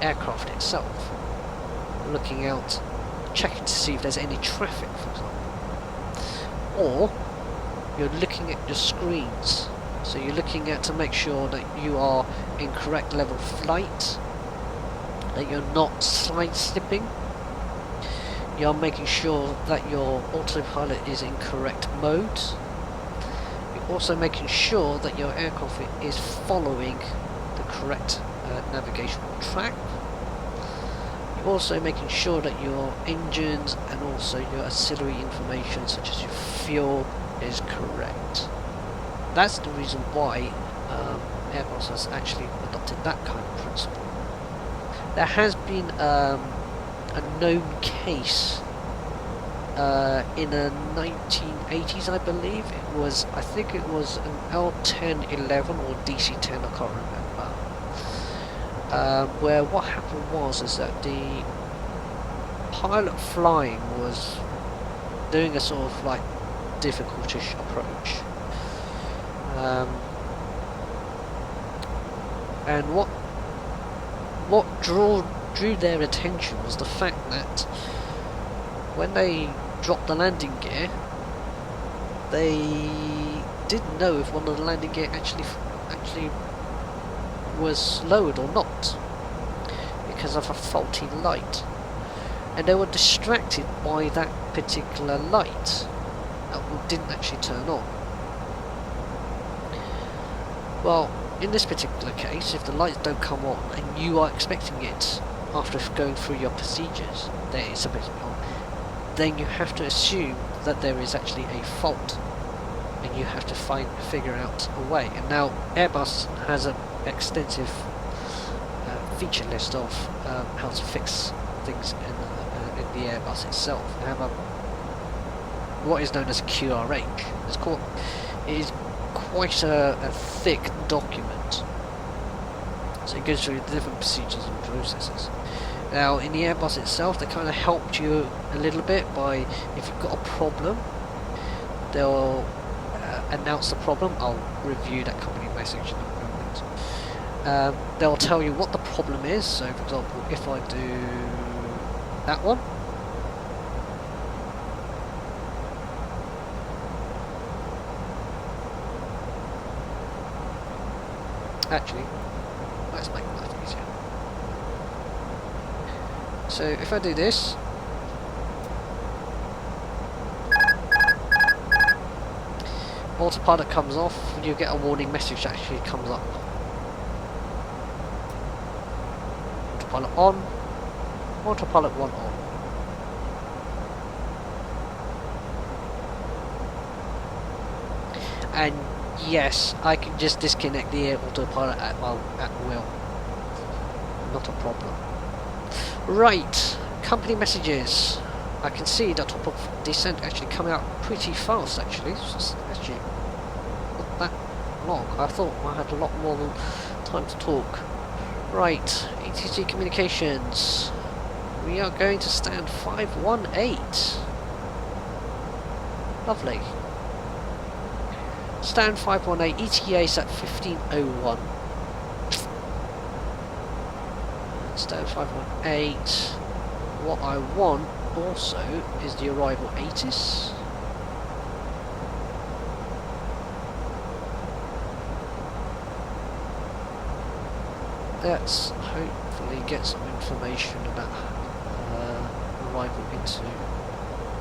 aircraft itself, looking out, checking to see if there's any traffic, for example, or you're looking at your screens. So you're looking at to make sure that you are in correct level of flight, that you're not side slipping. You're making sure that your autopilot is in correct mode. You're also making sure that your aircraft is following the correct navigational track. You're also making sure that your engines and also your auxiliary information, such as your fuel, is correct. That's the reason why Airbus has actually adopted that kind of principle. There has been a known case in the 1980s, I believe. I think it was an L1011 or DC-10, I can't remember. Where what happened is that the pilot flying was doing a sort of like difficult-ish approach. And what drew their attention was the fact that when they dropped the landing gear, they didn't know if one of the landing gear actually was lowered or not because of a faulty light, and they were distracted by that particular light that didn't actually turn on. Well, in this particular case, if the lights don't come on and you are expecting it after going through your procedures, that it's supposed to be on, then you have to assume that there is actually a fault, and you have to figure out a way. And now Airbus has an extensive feature list of how to fix Airbus itself. They have what is known as a QRH. It is quite a thick document. So it goes through the different procedures and processes. Now, in the Airbus itself, they kind of helped you a little bit by, if you've got a problem, they'll announce the problem. I'll review that company message in a moment. They'll tell you what the problem is. So, for example, if I do that one, actually, let's make life easier. So if I do this, autopilot comes off, and you get a warning message that actually comes up. Autopilot on, autopilot 1 on. And yes, I can just disconnect the autopilot at will. Not a problem. Right, company messages. I can see the top of descent actually coming out pretty fast actually. It's actually not that long. I thought I had a lot more time to talk. Right, ATC communications. We are going to stand 518. Lovely. Stand 518, ETA's at 1501. Stand 518. What I want also is the arrival ATIS. Let's hopefully get some information about arrival into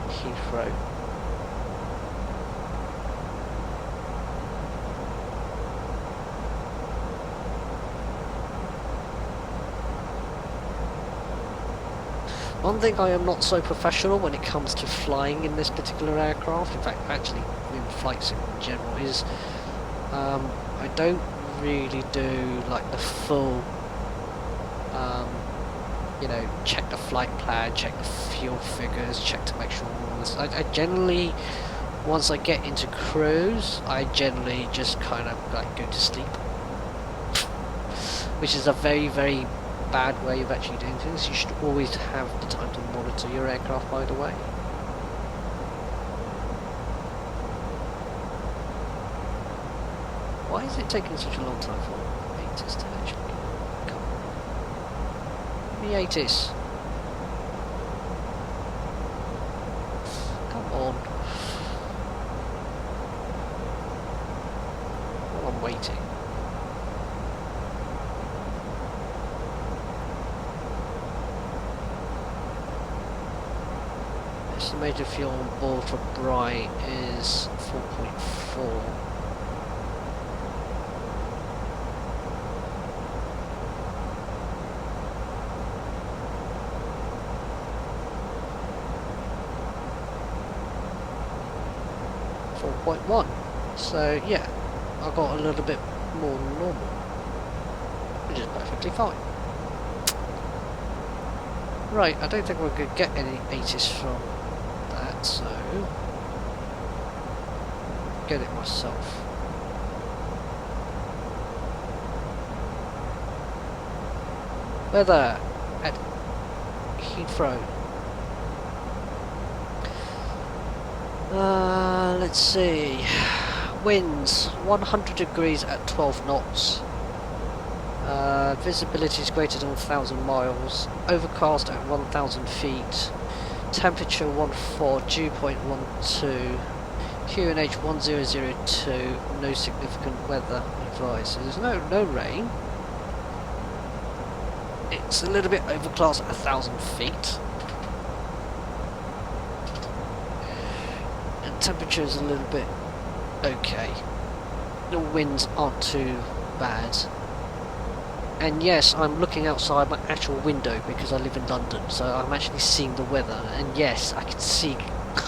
Heathrow. One thing I am not so professional when it comes to flying in this particular aircraft, in fact actually in flight sim in general, is I don't really do like the full you know, check the flight plan, check the fuel figures, check to make sure all this. I generally, once I get into cruise, I generally just kind of like go to sleep, which is a very, very bad way of actually doing things. You should always have the time to monitor your aircraft, by the way. Why is it taking such a long time for ATIS to actually come? The ATIS. Come on. While I'm waiting. Estimated fuel on board for Bright is 4.4. So yeah, I got a little bit more than normal, which is perfectly fine. Right, I don't think we're going to get any ATIS from that, so get it myself. Weather at Heathrow. Let's see. Winds 100 degrees at 12 knots. Visibility is greater than 1,000 miles. Overcast at 1,000 feet. Temperature 14, dew point 12. QNH 1002. No significant weather advised. So there's no rain. It's a little bit overcast at 1,000 feet. And temperature is a little bit okay. The winds aren't too bad. And yes, I'm looking outside my actual window because I live in London, so I'm actually seeing the weather. And yes, I can see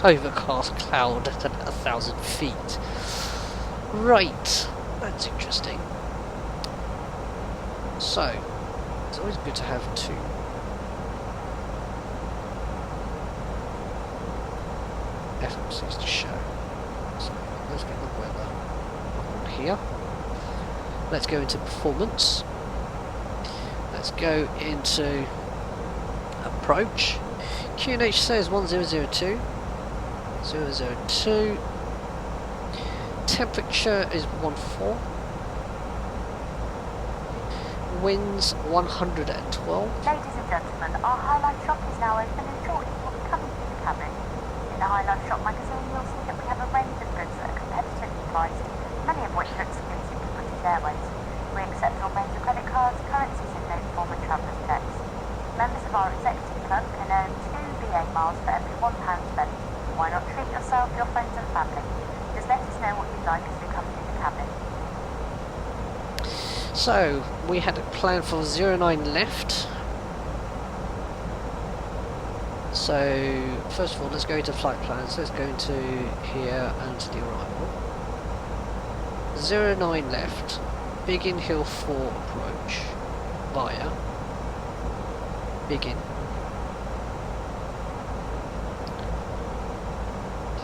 overcast cloud at 1,000 feet. Right, that's interesting. So, it's always good to have two FMCs to show. So let's get the weather on here. Let's go into performance. Let's go into approach. QNH says 1002. 002. Temperature is 14. Winds 112. Ladies and gentlemen, our High Life shop is now open and shortly will be coming to the cabin. In the High Life shop magazine, you'll see that we have a range of goods that are competitively priced, many of which are exclusive to British Airways. We accept all major credit cards, currencies in note form and traveller's checks. Members of our executive club can earn 2 BA miles for every £1 spent. Why not treat yourself, your friends and family? Just let us know what you'd like as we come through the cabin. So, we had a plan for 09 left. So, first of all, let's go into flight plans. Let's go into here and to the arrival. 09 left. Biggin Hill 4 approach via Biggin.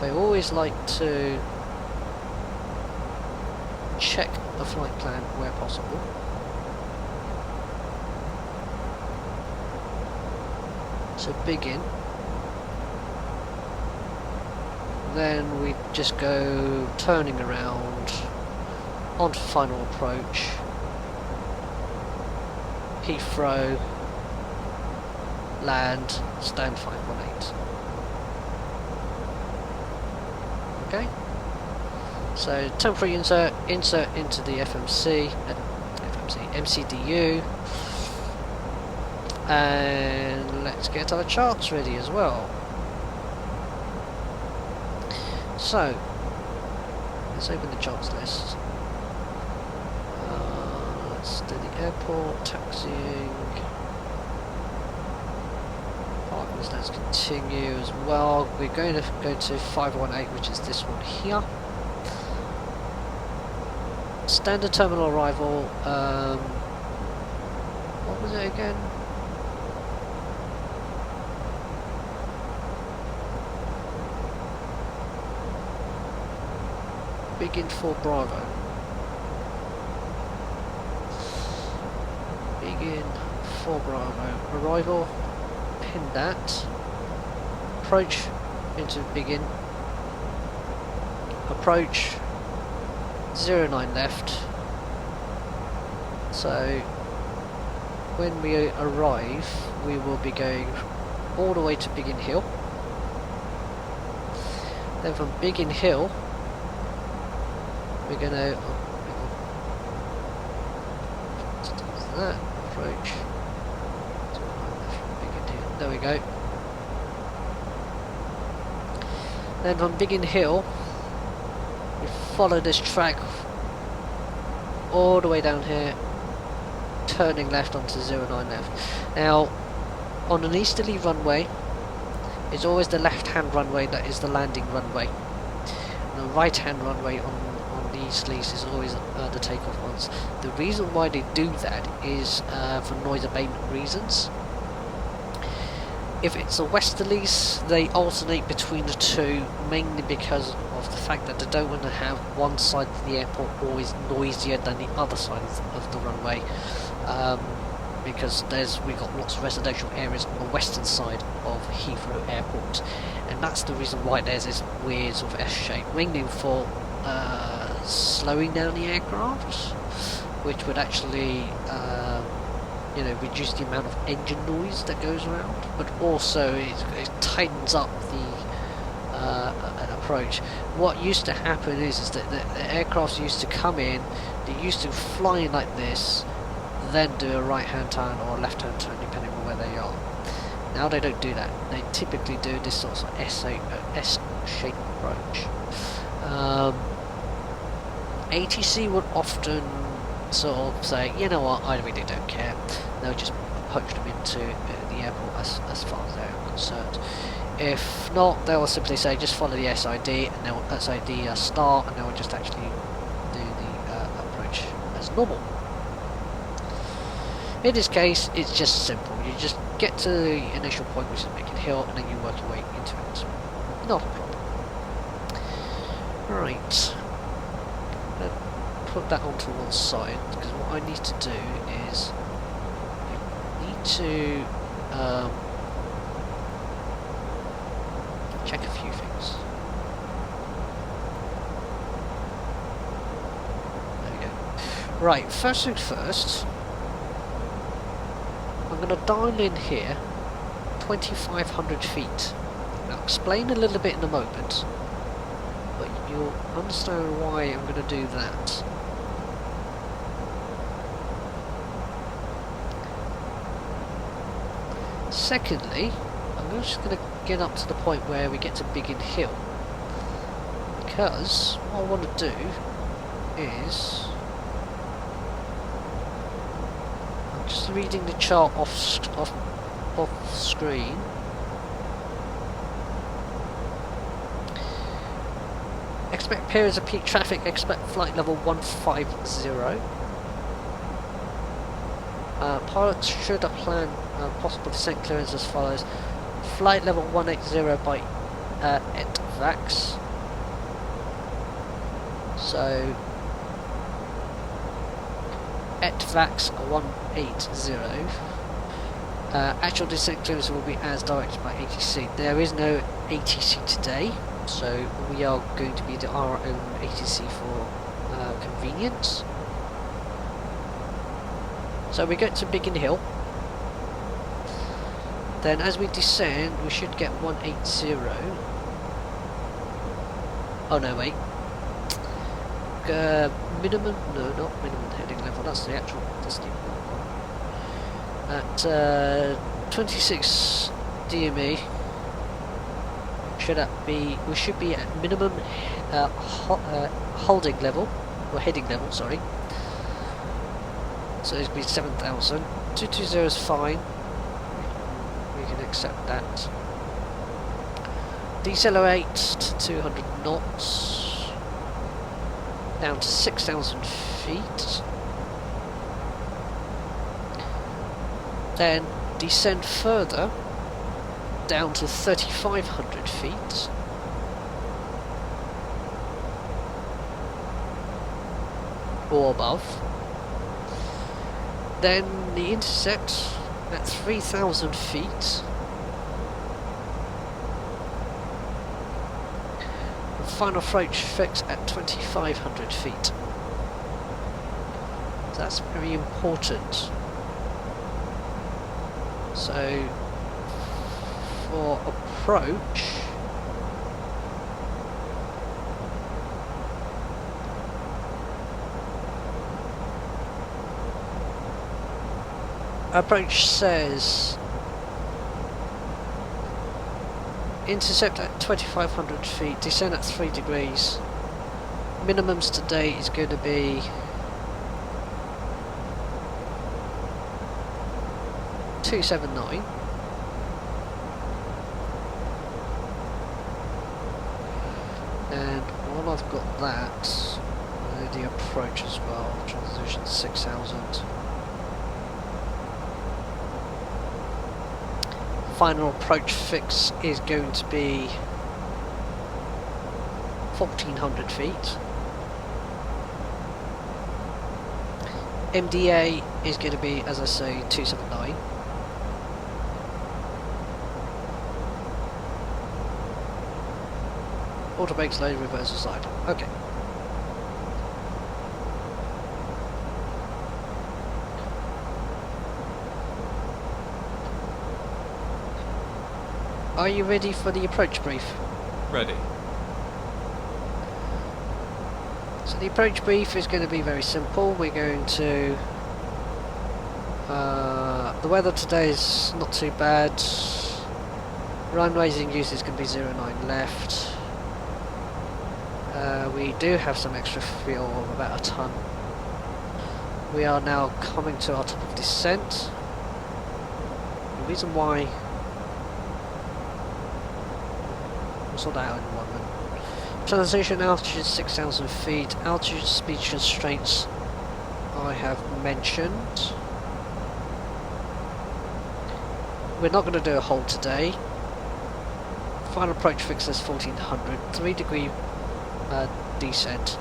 I always like to check the flight plan where possible. So Biggin. Then we just go turning around onto final approach. Heathrow. Land. Stand 518. Okay. So temporary insert into the MCDU, and let's get our charts ready as well. So let's open the charts list. Let's do the airport, taxiing, partners. Let's continue as well. We're going to go to 518, which is this one here. Standard terminal arrival, what was it again? Biggin 4 Bravo. Biggin 4 Bravo. Arrival, pin that. Approach into Biggin. Approach 09 left. So when we arrive, we will be going all the way to Biggin Hill. Then from Biggin Hill, we're going to that approach. Biggin Hill. There we go. Then from Biggin Hill, follow this track all the way down here, turning left onto 09 left. Now, on an easterly runway, it's always the left-hand runway that is the landing runway. And the right-hand runway on the easterlies is always the takeoff ones. The reason why they do that is for noise abatement reasons. If it's a westerlies, they alternate between the two, mainly because of the fact that they don't want to have one side of the airport always noisier than the other side of the runway, because we've got lots of residential areas on the western side of Heathrow Airport, and that's the reason why there's this weird sort of S-shape, mainly for slowing down the aircraft, which would actually reduce the amount of engine noise that goes around, but also it tightens up the approach. What used to happen is that the aircraft used to come in, they used to fly in like this, then do a right hand turn or a left hand turn depending on where they are. Now they don't do that. They typically do this sort of S-shaped approach. ATC would often sort of say, you know what, I really don't care. They'll just approach them into the airport as far as they're concerned. If not, they will simply say just follow the SID and they'll SID start, and they will just actually do the approach as normal. In this case, it's just simple. You just get to the initial point, which is Biggin Hill, and then you work your way into it. Not a problem. Right. Let's put that onto one side, because what I need to do is I need to check a few things. There we go. Right, first things first, I'm going to dial in here 2,500 feet. I'll explain a little bit in a moment, but you'll understand why I'm going to do that. Secondly, I'm just going to get up to the point where we get to Biggin Hill, because what I want to do is, I'm just reading the chart off screen. Expect periods of peak traffic, expect flight level 150. Pilots should plan possible descent clearance as follows. Flight level 180 by ETVAX. So ETVAX 180. Actual descent clearance will be as directed by ATC. There is no ATC today, so we are going to be our own ATC for convenience. So we get to Biggin Hill. Then as we descend, we should get 180. Oh no, wait. Minimum, no, not minimum heading level, that's the actual distance. At 26 DME, we should be at minimum holding level, or heading level, sorry. So it's going to be 7,000. 220 is fine. We can accept that. Decelerate to 200 knots. Down to 6,000 feet. Then descend further down to 3,500 feet. Or above. Then the intercept at 3,000 feet. And final approach fix at 2,500 feet. So that's very important. So for approach, approach says intercept at 2,500 feet, descend at 3 degrees. Minimums today is going to be 279. And while I've got that, I do the approach as well, transition 6,000. Final approach fix is going to be 1,400 feet. MDA is going to be, as I say, 279. Auto brakes low, reverse slide. Okay. Are you ready for the approach brief? Ready. So the approach brief is going to be very simple. We're going to... the weather today is not too bad. Runways in use is going to be 09 left. We do have some extra fuel of about a ton. We are now coming to our top of descent. The reason why... we'll sort that out in one minute. Transition altitude 6,000 feet. Altitude speed constraints I have mentioned. We're not going to do a hold today. Final approach fix is 1,400. 3 degree descent.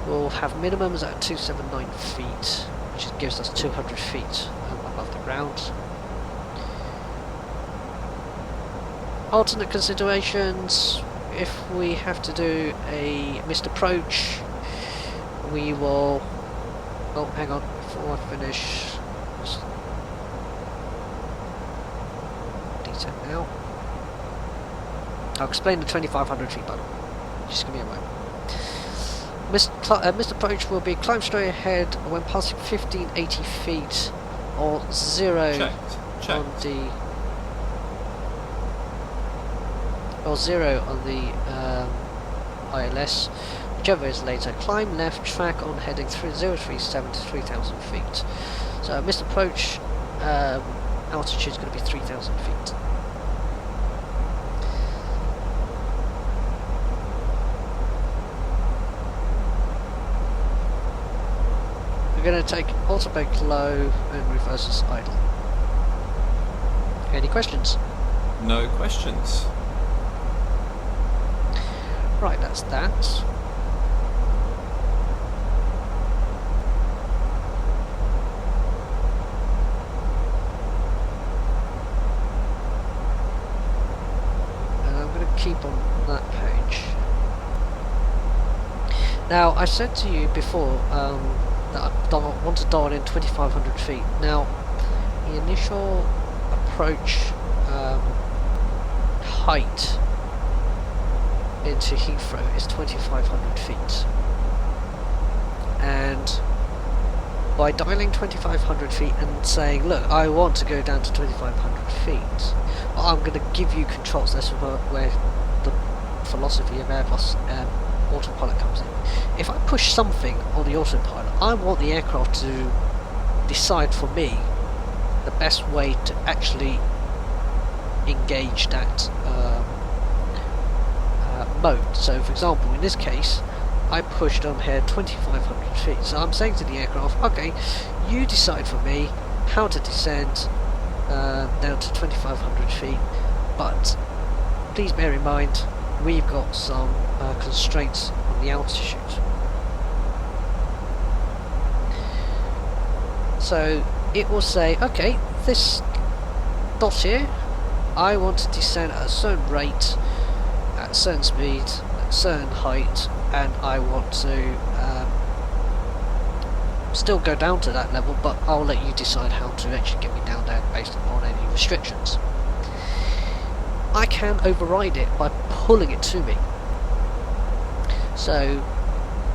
We'll have minimums at 279 feet, which gives us 200 feet above the ground. Alternate considerations: if we have to do a missed approach, we will... Oh, hang on, before I finish... Descent now. I'll explain the 2500 feet button. Just give me a moment. Missed approach will be climb straight ahead when passing 1580 feet or 0 Checked. on the... or 0 on the ILS, whichever is later. Climb left track on heading 037 to 3000 feet. So missed approach altitude is going to be 3000 feet. We're going to take autobrake low and reverse idle. Any questions? No questions. Right, that's that. And I'm going to keep on that page. Now, I said to you before that I want to dial in 2500 feet. Now, the initial approach height into Heathrow is 2500 feet, and by dialing 2500 feet and saying, look, I want to go down to 2500 feet, well, I'm going to give you controls. That's where the philosophy of Airbus autopilot comes in. If I push something on the autopilot, I want the aircraft to decide for me the best way to actually engage that mode. So for example, in this case, I pushed on here 2500 feet. So I'm saying to the aircraft, okay, you decide for me how to descend down to 2500 feet, but please bear in mind we've got some constraints on the altitude. So it will say, okay, this dot here, I want to descend at a certain rate, at a certain speed, at a certain height, and I want to still go down to that level, but I'll let you decide how to actually get me down there based upon any restrictions. I can override it by pulling it to me. So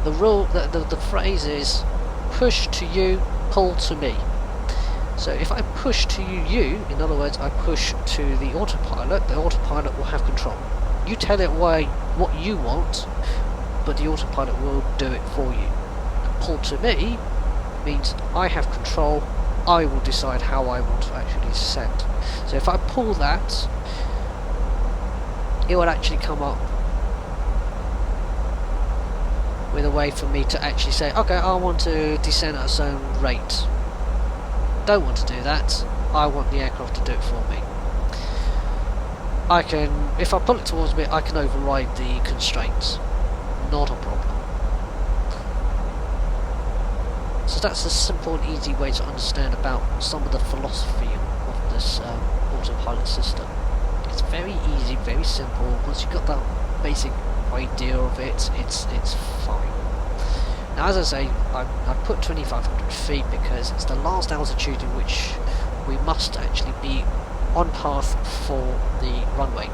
the rule, the phrase is push to you, pull to me. So if I push to you, in other words, I push to the autopilot will have control. You tell it what you want, but the autopilot will do it for you. Pull to me means I have control, I will decide how I want to actually descend. So if I pull that, it will actually come up with a way for me to actually say, okay, I want to descend at a certain rate. Don't want to do that, I want the aircraft to do it for me. I can, if I pull it towards me, I can override the constraints. Not a problem. So that's a simple and easy way to understand about some of the philosophy of this autopilot system. It's very easy, very simple. Once you've got that basic idea of it, it's fine. Now, as I say, I put 2500 feet because it's the last altitude in which we must actually be on path for the runway.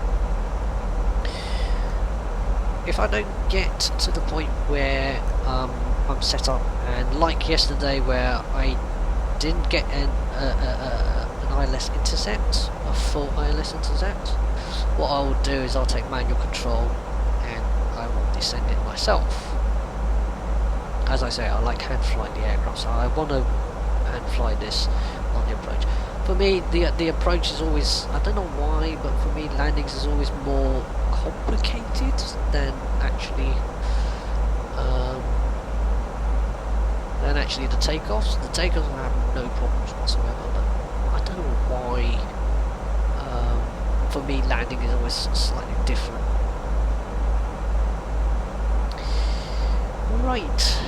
If I don't get to the point where I'm set up, and like yesterday where I didn't get an ILS intercept, a full ILS intercept, what I will do is I'll take manual control and I will descend it myself. As I say, I like hand flying the aircraft, so I want to hand fly this on the approach. For me, the approach is always, I don't know why, but for me landings is always more complicated than actually the takeoffs. The takeoffs I have no problems whatsoever, but I don't know why. For me, landing is always slightly different. Right.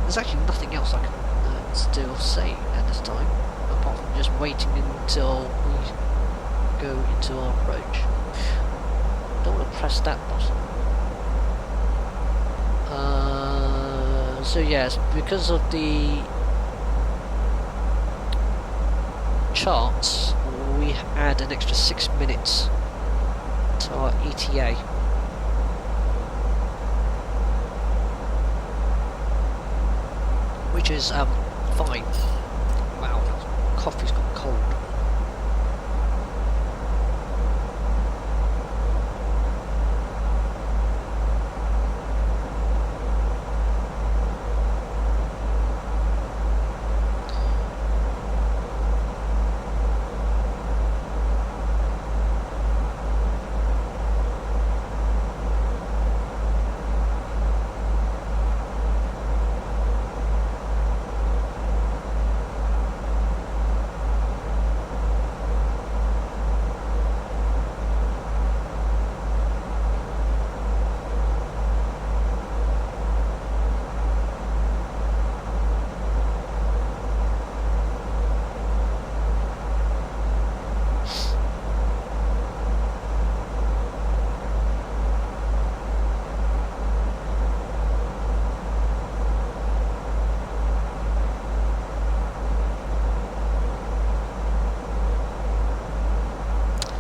There's actually nothing else I can still say at this time, apart from just waiting until we go into our approach. Don't want to press that button. So yes, because of the charts, we add an extra 6 minutes to our ETA. Which is fine. Wow, coffee's got cold.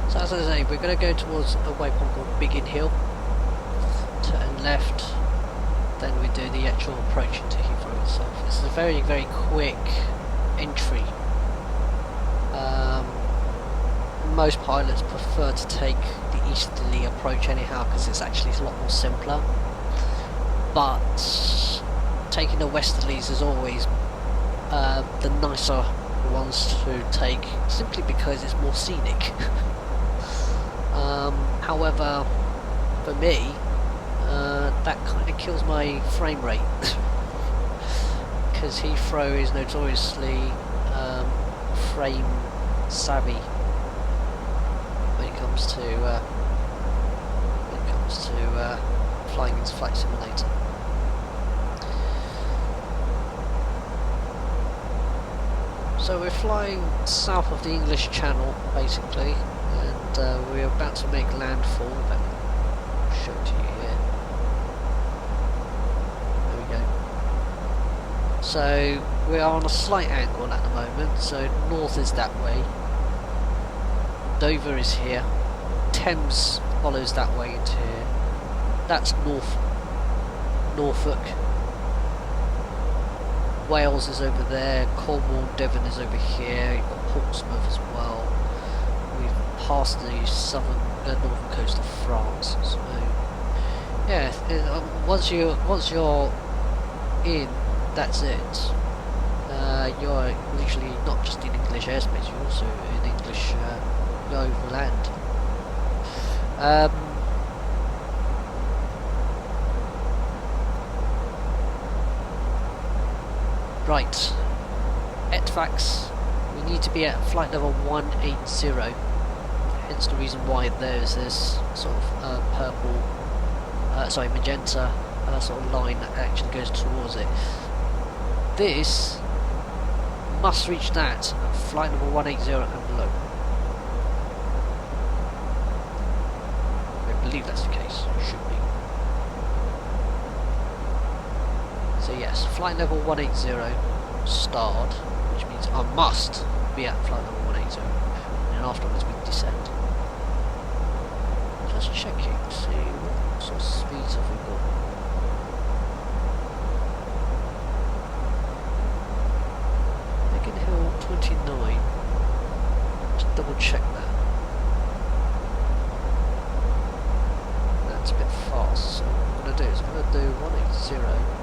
So as I say, we're going to go towards a waypoint called Biggin Hill, turn left, then we do the actual approach into Heathrow itself. This is a very, very quick entry. Most pilots prefer to take the easterly approach anyhow, because it's actually a lot more simpler, but taking the westerlies is always the nicer ones to take, simply because it's more scenic. However, for me, that kind of kills my frame rate, because Heathrow is notoriously frame savvy when it comes to flying into Flight Simulator. So we're flying south of the English Channel, basically, and we're about to make landfall. I'll show it to you here. There we go. So we are on a slight angle at the moment, so north is that way. Dover is here. Thames follows that way into here. That's Norfolk. Wales is over there, Cornwall, Devon is over here, you've got Portsmouth as well. We've passed the northern coast of France, so yeah, once you're in, that's it. You're literally not just in English airspace, you're also in English, you're over land. Right, ETFAX, we need to be at flight level 180, hence the reason why there's this sort of magenta sort of line that actually goes towards it. This must reach that at flight level 180 and below. I believe that's the case, it should be. So yes, flight level 180 starred, which means I must be at flight level 180, and then afterwards we descend. Just checking to see what sort of speeds have we got. Biggin Hill 29. Just double check that. That's a bit fast, so what I'm going to do is I'm going to do 180.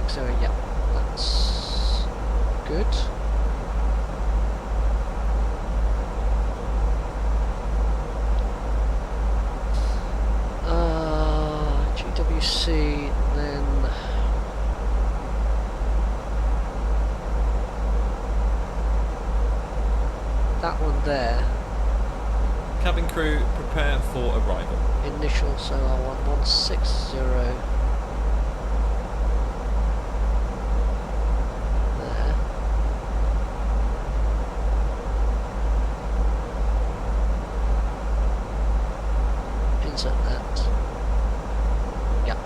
So yeah, that's good. GWS you see then that one there, Cabin crew, prepare for arrival. initial solar 1160 there. Insert that. Yeah.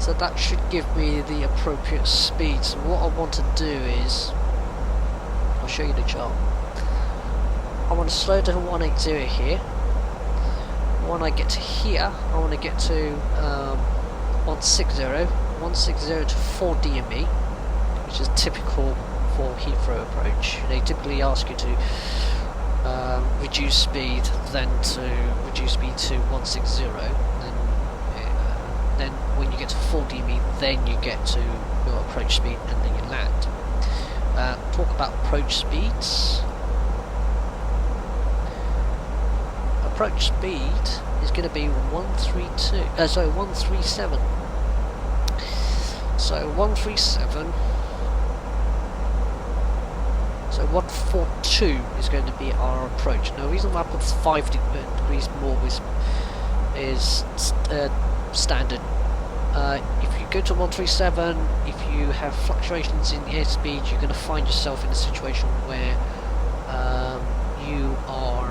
So that should give me the appropriate speed. So what I want to do is, I'll show you the chart. I want to slow to 180 here. When I get to here, I want to get to 160 to 4 DME, which is typical for Heathrow approach. They typically ask you to reduce speed, then to reduce speed to 160, then when you get to 4 DME, then you get to your approach speed, and then you land. Talk about approach speeds. Approach speed is going to be 137. So 137. So 142 is going to be our approach. Now, the reason why I put 5 degrees more is standard. If you go to 137, if you have fluctuations in airspeed, you're going to find yourself in a situation where you are.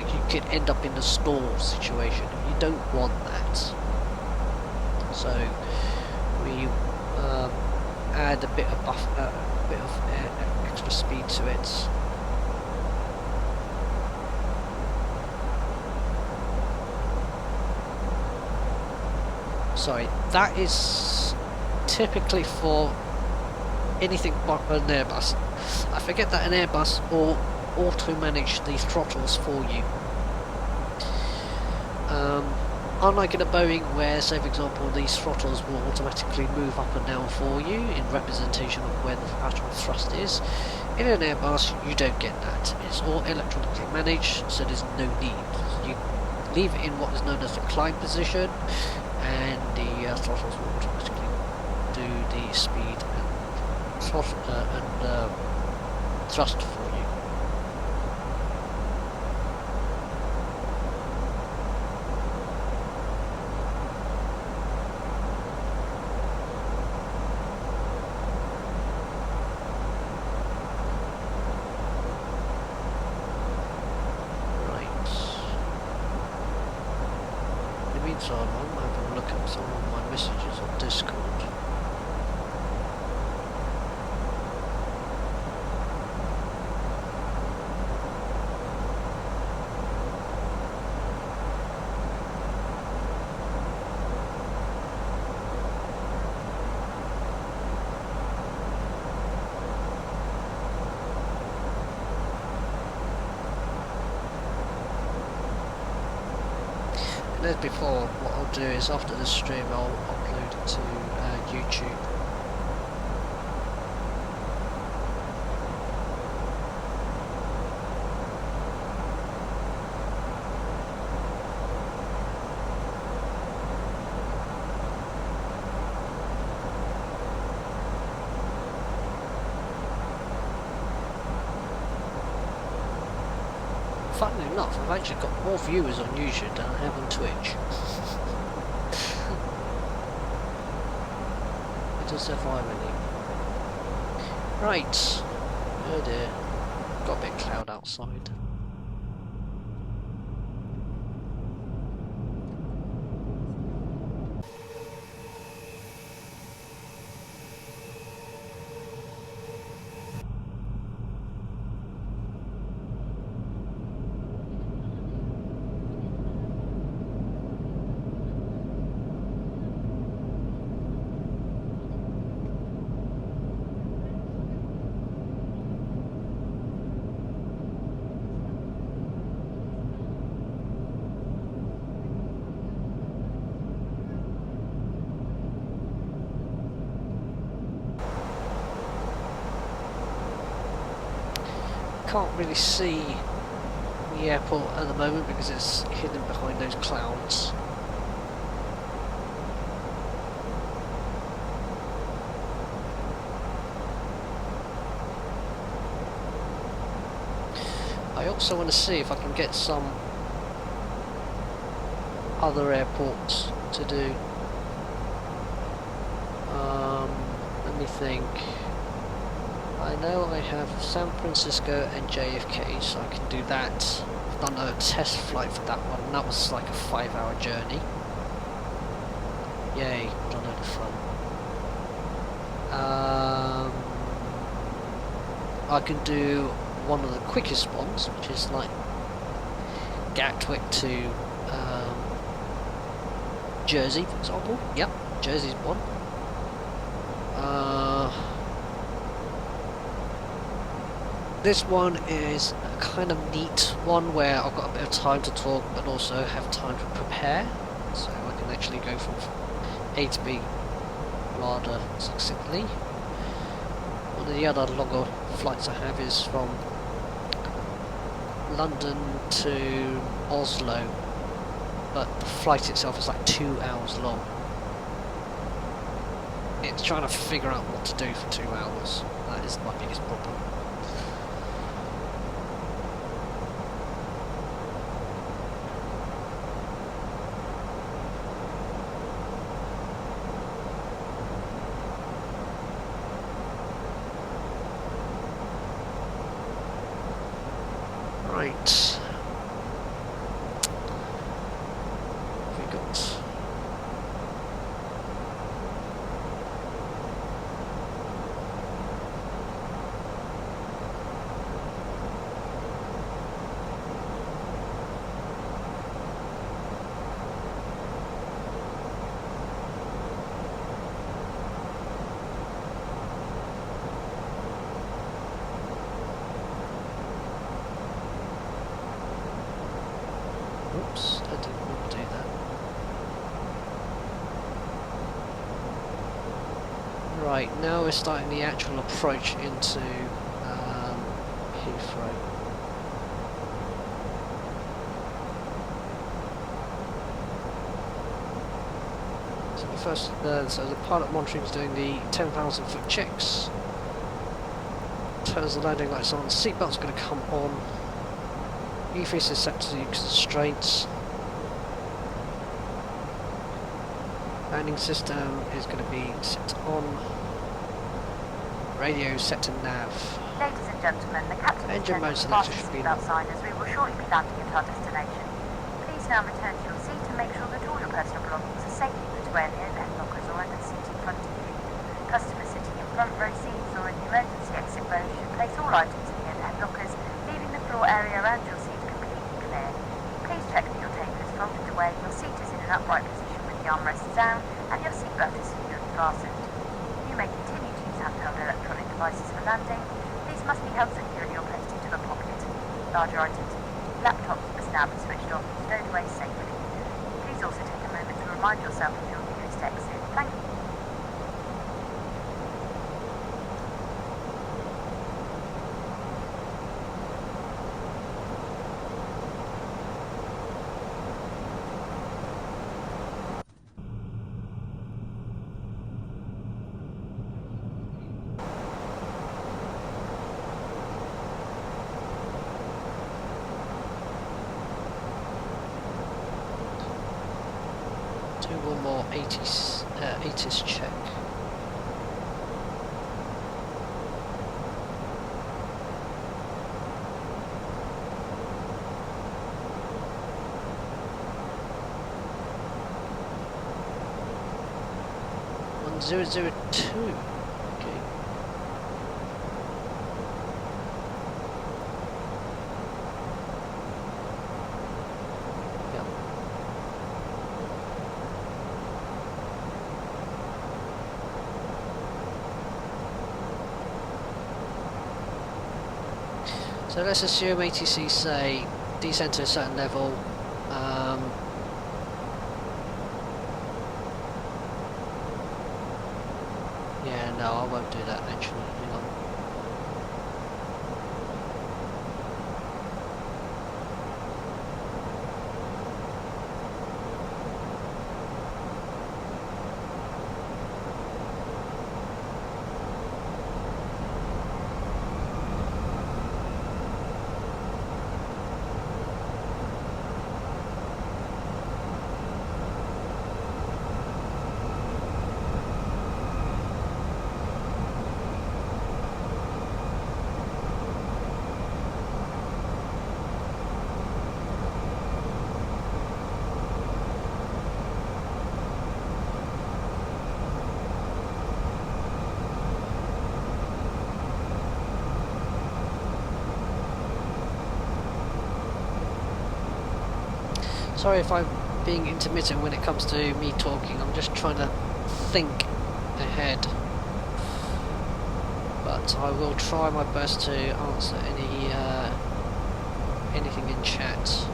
You could end up in a stall situation. You don't want that. So we add a bit of extra speed to it. Sorry, that is typically for anything but an Airbus. I forget that an Airbus will auto-manage the throttles for you. Unlike in a Boeing where, say for example, these throttles will automatically move up and down for you in representation of where the actual thrust is, in an Airbus you don't get that. It's all electronically managed, so there's no need. You leave it in what is known as the climb position, and the throttles will automatically do the speed and thrust for you. So I'm having a look at some of my messages on Discord. As before, what I'll do is after the stream I'll upload it to YouTube. Funnily enough, I've actually got more viewers on YouTube than I have on Twitch. It does have irony. Right. Oh dear. Got a bit of cloud outside. Can't really see the airport at the moment because it's hidden behind those clouds. I also want to see if I can get some other airports to do. Let me think. I know I have San Francisco and JFK, so I can do that. I've done a test flight for that one, and that was like a 5-hour journey. Yay, what a load of fun. I can do one of the quickest ones, which is like Gatwick to Jersey, for example. Yep, Jersey's one. This one is a kind of neat one where I've got a bit of time to talk but also have time to prepare, so I can actually go from A to B rather succinctly. One of the other longer flights I have is from London to Oslo, but the flight itself is like 2 hours long. It's trying to figure out what to do for 2 hours. That is my biggest problem. Right. We got oops, I didn't want to do that. Right, now we're starting the actual approach into Heathrow. So the first, so the pilot monitoring is doing the 10,000 foot checks. Turns the landing lights on, seatbelt's going to come on. E-face is set to constraints. Landing system is going to be set on. Radio set to nav. Ladies and gentlemen, the captain Engine mode is selector should be seatbelt sign as we will shortly be landing at our destination. Please now return to your seat and make sure that all your personal belongings are safely put away in the overhead lockers or under the seat in front of you. Customers sitting in front row seats or in the emergency exit row should place all items in the overhead lockers, leaving the floor area around your seat completely clear. Please check that your table is folded away, your seat is in an upright position with the armrest down, and your seatbelt is securely fastened. You may continue to use handheld electronic devices for landing. These must be held securely or placed into a pocket. Larger items, laptops, must now be switched off and stowed away safely. Please also take a moment to remind yourself of your nearest exit. Thank you. Do one more 80s check. One 002. Okay. Yeah. So let's assume ATC say descend to a certain level. Yeah, no, I won't do that actually. Hang on. sorry if I'm being intermittent when it comes to me talking. I'm just trying to think ahead. But I will try my best to answer anything in chat.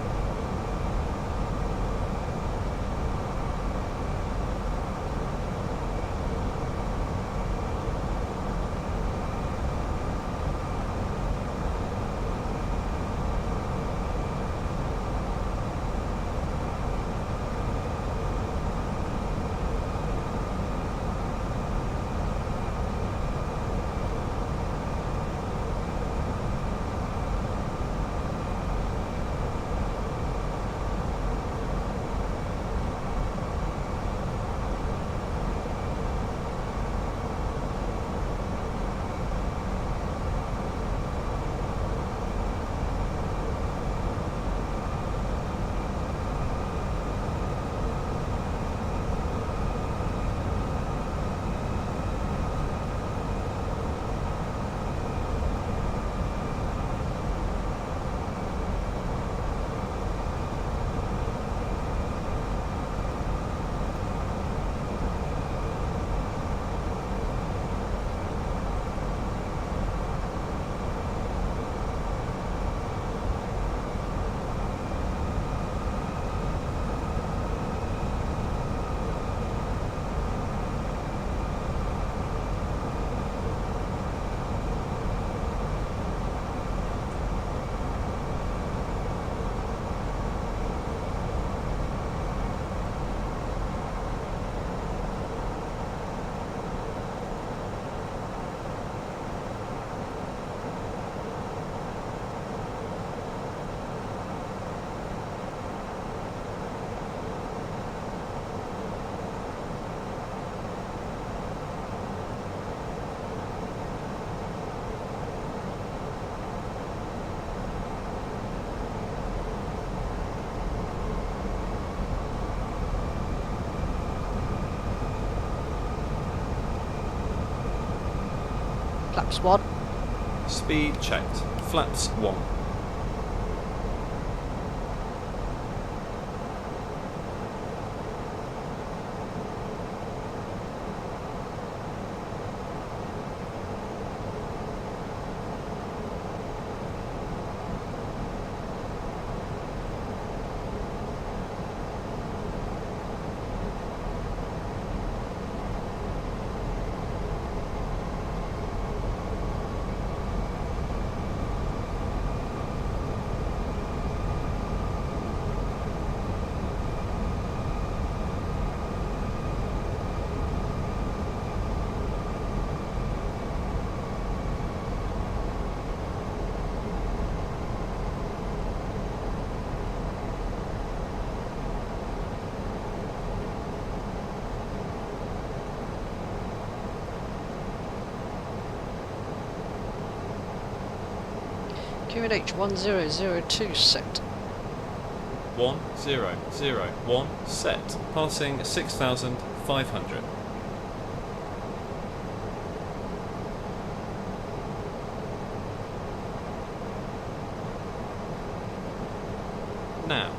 Flaps 1. Speed checked. Flaps 1. QNH 1002 set. 1001 set. Passing 6,500. Now.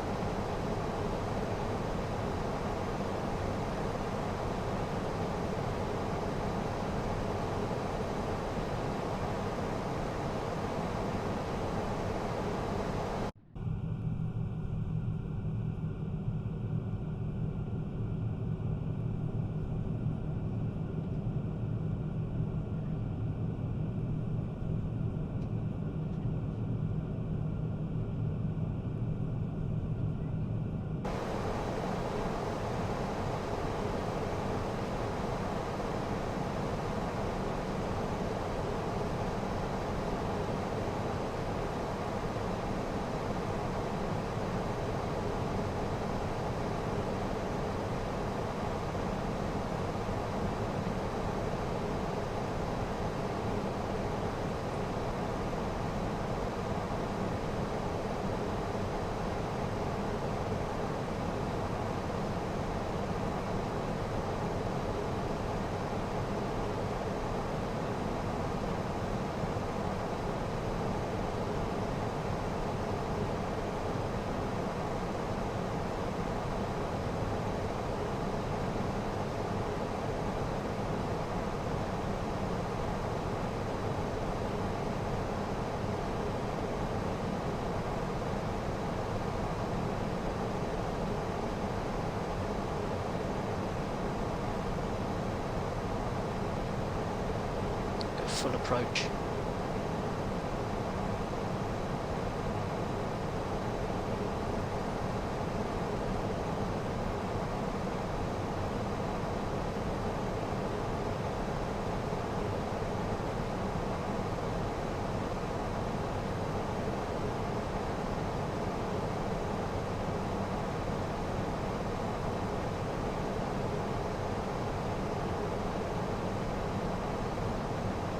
full approach.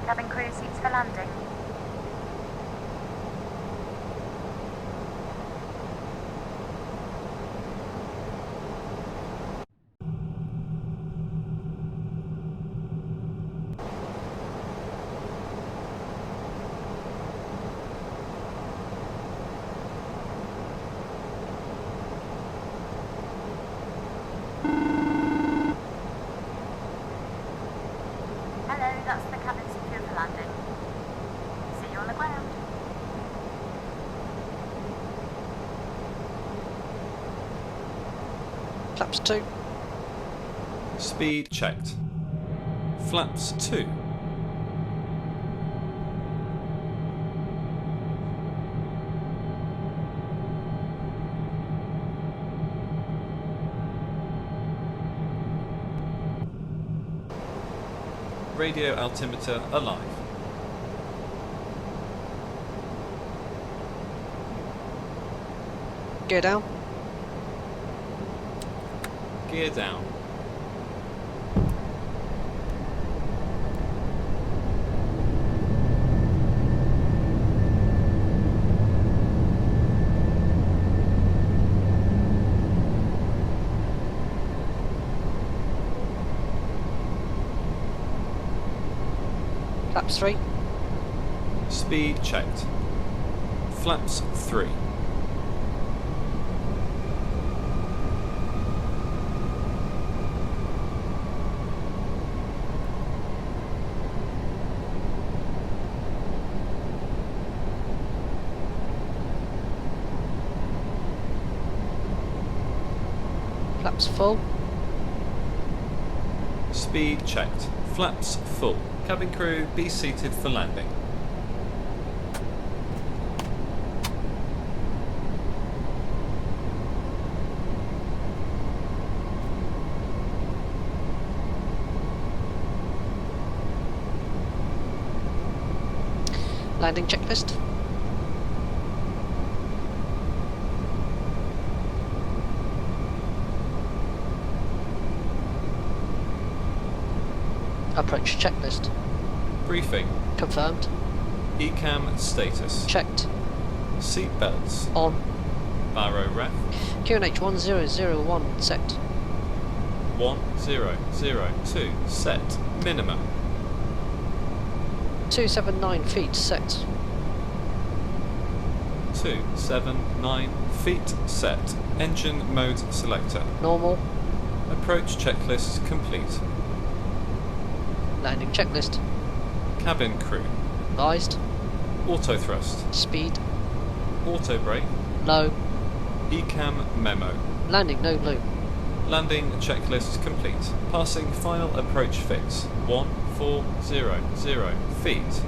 Cabin crew seats for landing. Hello, that's the cabin secure for landing. See you on the ground. Flaps 2. Speed checked. Flaps 2. Radio altimeter alive. Gear down. Gear down. Flaps 3. Speed checked. Flaps 3. Flaps full. Speed checked. Flaps full. Cabin crew, be seated for landing. Landing checklist. Approach checklist. Briefing. Confirmed. ECAM status. Checked. Seat belts. On. Barrow ref. QNH 1001 set. 1002 set. Minimum. 279 feet set. 279 feet set. Engine mode selector. Normal. Approach checklist complete. Landing checklist. Cabin crew. Advised. Auto thrust. Speed. Auto brake. Low. ECAM memo. Landing no loop. Landing checklist complete. Passing final approach fix. 1400 feet.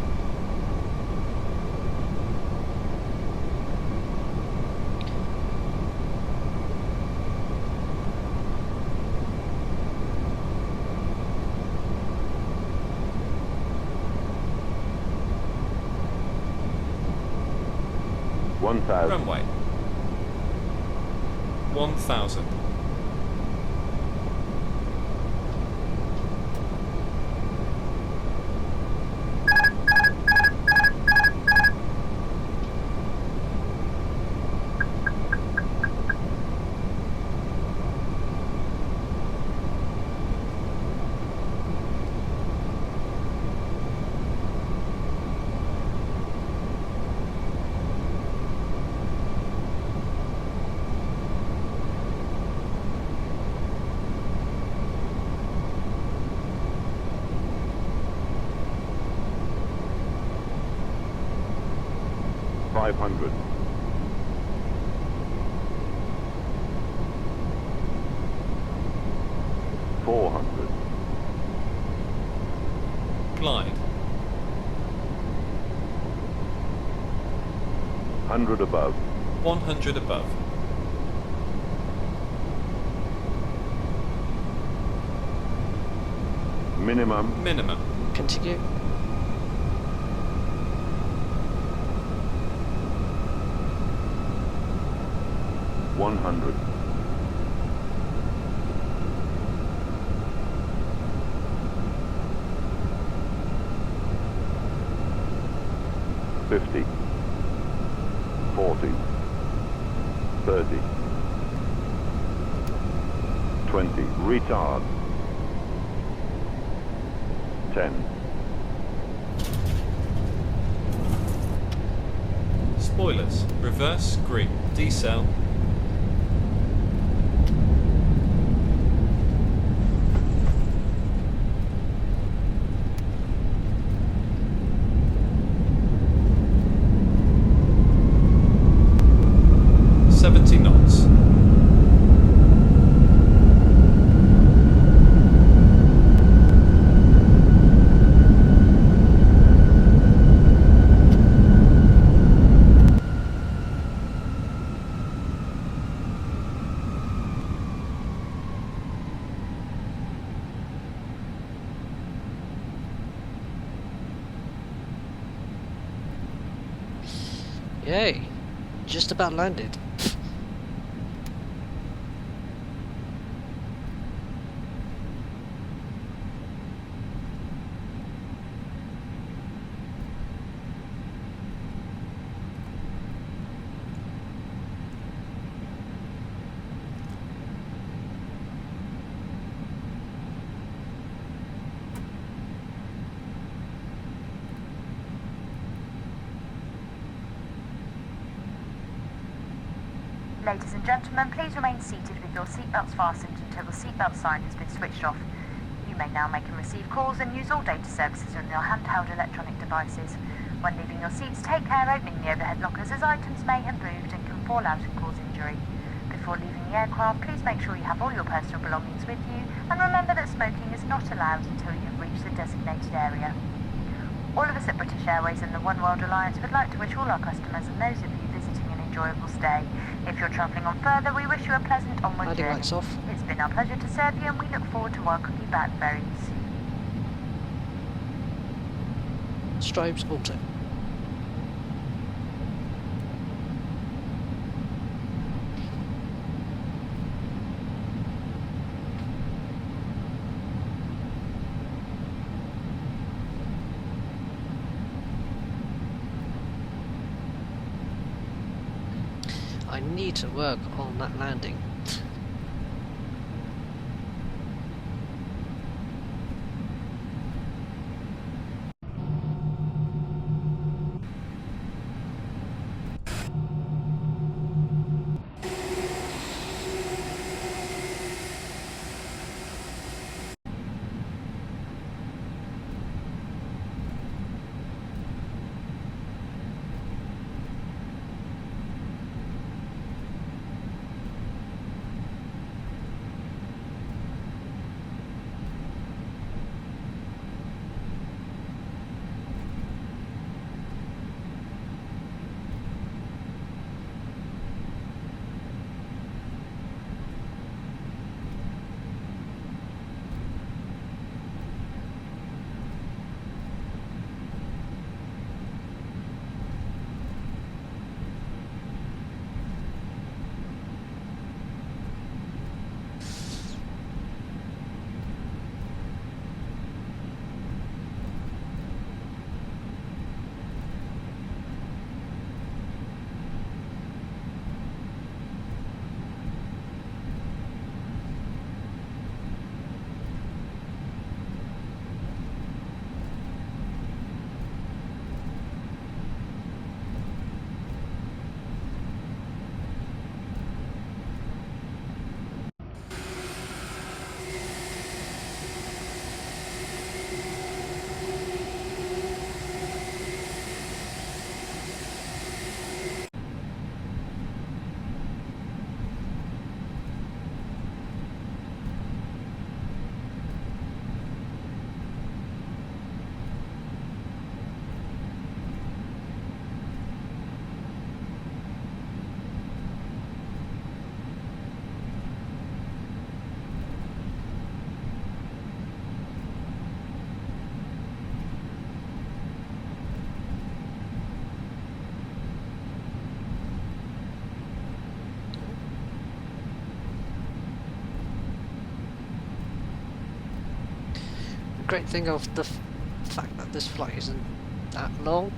Runway. 1000. $500. 400. Glide. 100 above. 100 above. Minimum. Minimum. Continue. One hundred. $50, $40, $30, $20, retard, $10, Spoilers. Reverse, green. Decel. knots. Yay! Just about landed. Ladies and gentlemen, please remain seated with your seatbelts fastened until the seatbelt sign has been switched off. You may now make and receive calls and use all data services on your handheld electronic devices. When leaving your seats, take care opening the overhead lockers as items may have moved and can fall out and cause injury. Before leaving the aircraft, please make sure you have all your personal belongings with you and remember that smoking is not allowed until you've reached the designated area. All of us at British Airways and the One World Alliance would like to wish all our customers and those of you visiting an enjoyable stay. If you're travelling on further, we wish you a pleasant onward Landing journey. lights off. It's been our pleasure to serve you and we look forward to welcoming you back very soon. Strobes auto. I need to work on that landing. great thing of the fact that this flight isn't that long,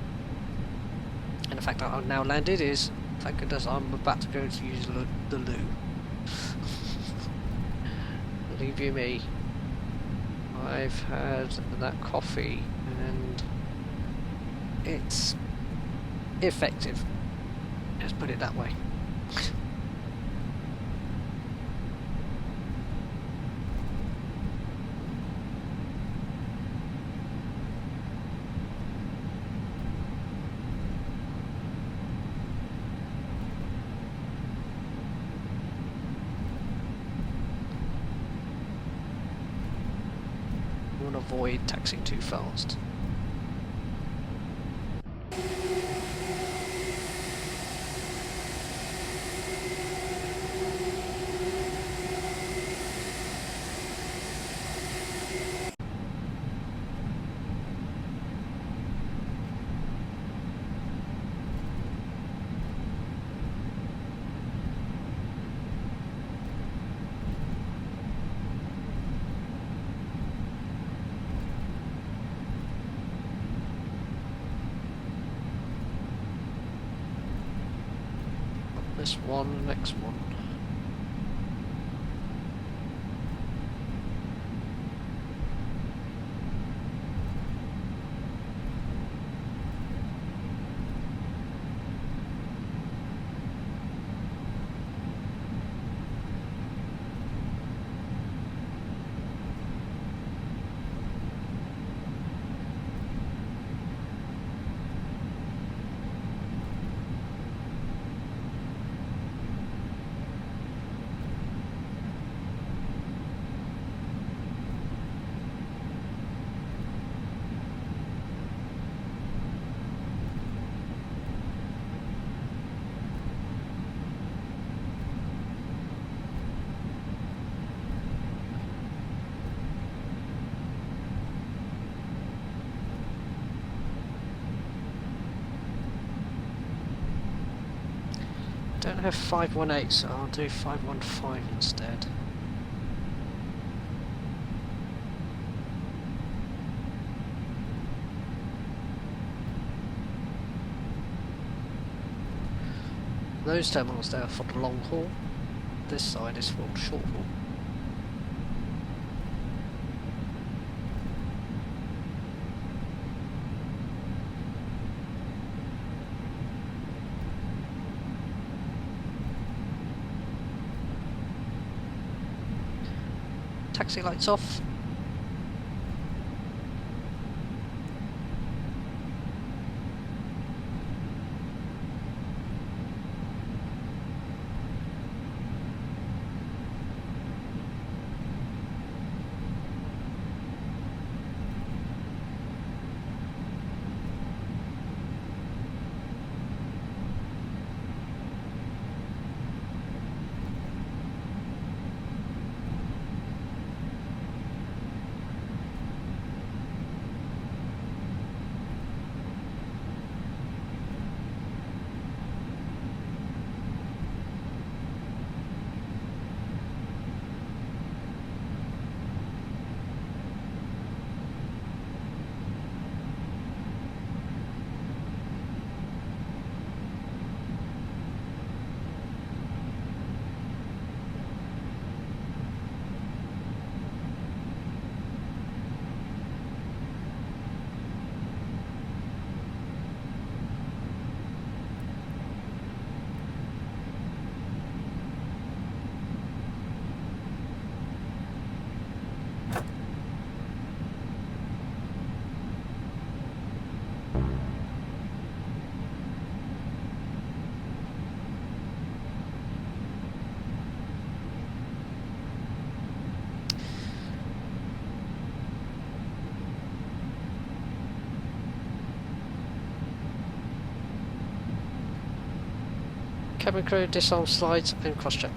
and the fact that I've now landed is, thank goodness, I'm about to go to use the loo. Believe you me, I've had that coffee and it's effective. Let's put it that way. Avoid taxing too fast. This one, next one. I don't have 518, so I'll do 515 instead. Those terminals there are for the long haul. This side is for the short haul. Taxi lights off. Cabin crew, disarm slides and cross-check.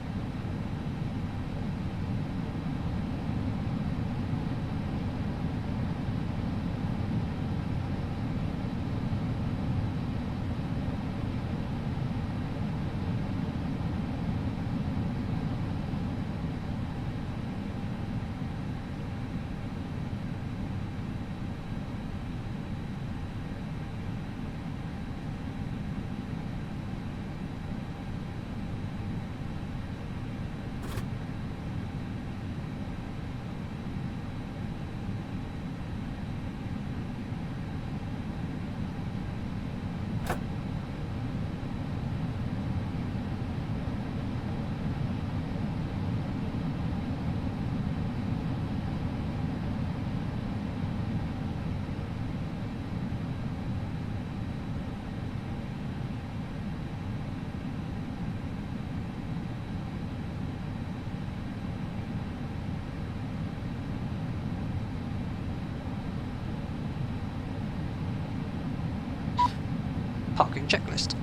checklist.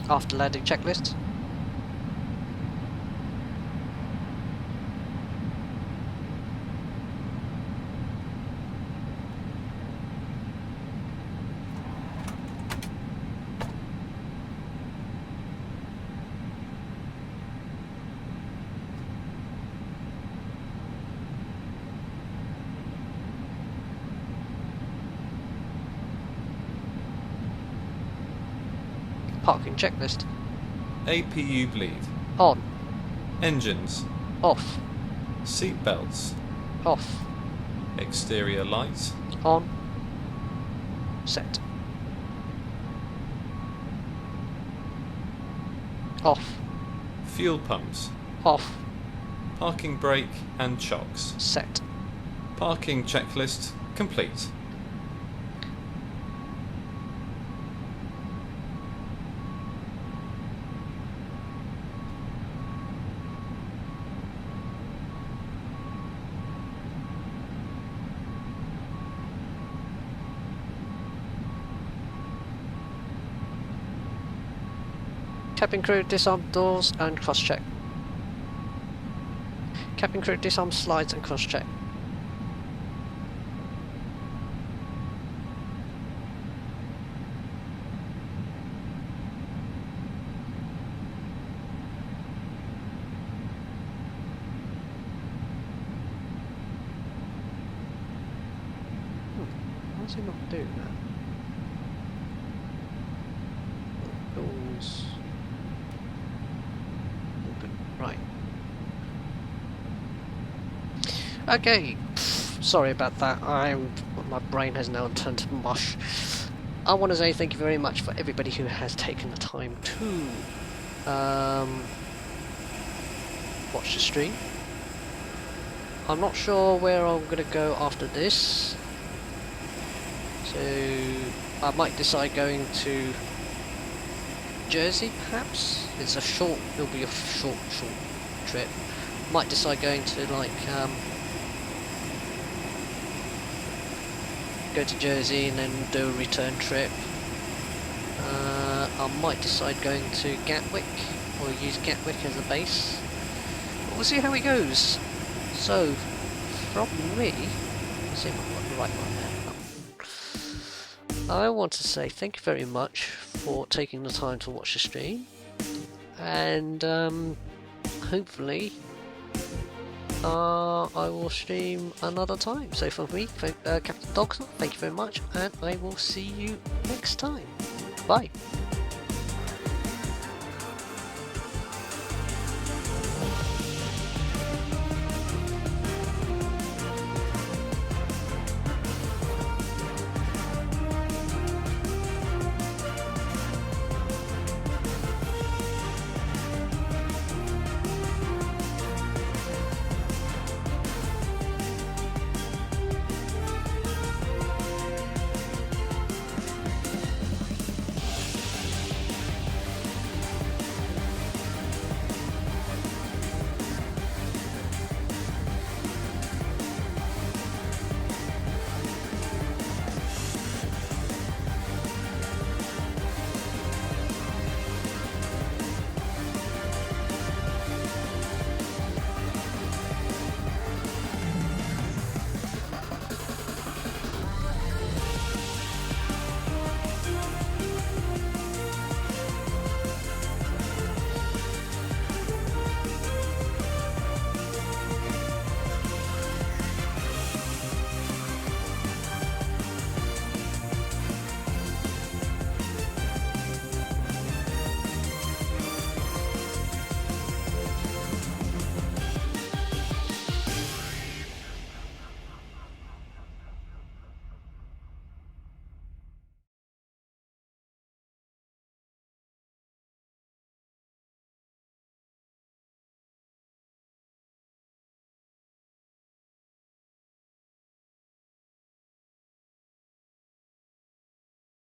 After landing checklist. Parking checklist. APU bleed. On. Engines. Off. Seat belts. Off. Exterior lights. On. Set. Off. Fuel pumps. Off. Parking brake and chocks. Set. Parking checklist complete. Cabin crew disarm doors and cross check. Cabin crew disarm slides and cross check. Why is he not doing that? Doors. Right. Okay. Sorry about that. My brain has now turned to mush. I want to say thank you very much for everybody who has taken the time to watch the stream. I'm not sure where I'm going to go after this, so I might decide going to Jersey, perhaps. It'll be a short trip. Might decide going to like go to Jersey and then do a return trip. I might decide going to Gatwick or use Gatwick as a base. But we'll see how it goes. So from me, let's see if I've got the right one there. I want to say thank you very much for taking the time to watch the stream, and hopefully I will stream another time. So for me, Captain Dogson, thank you very much, and I will see you next time. Bye.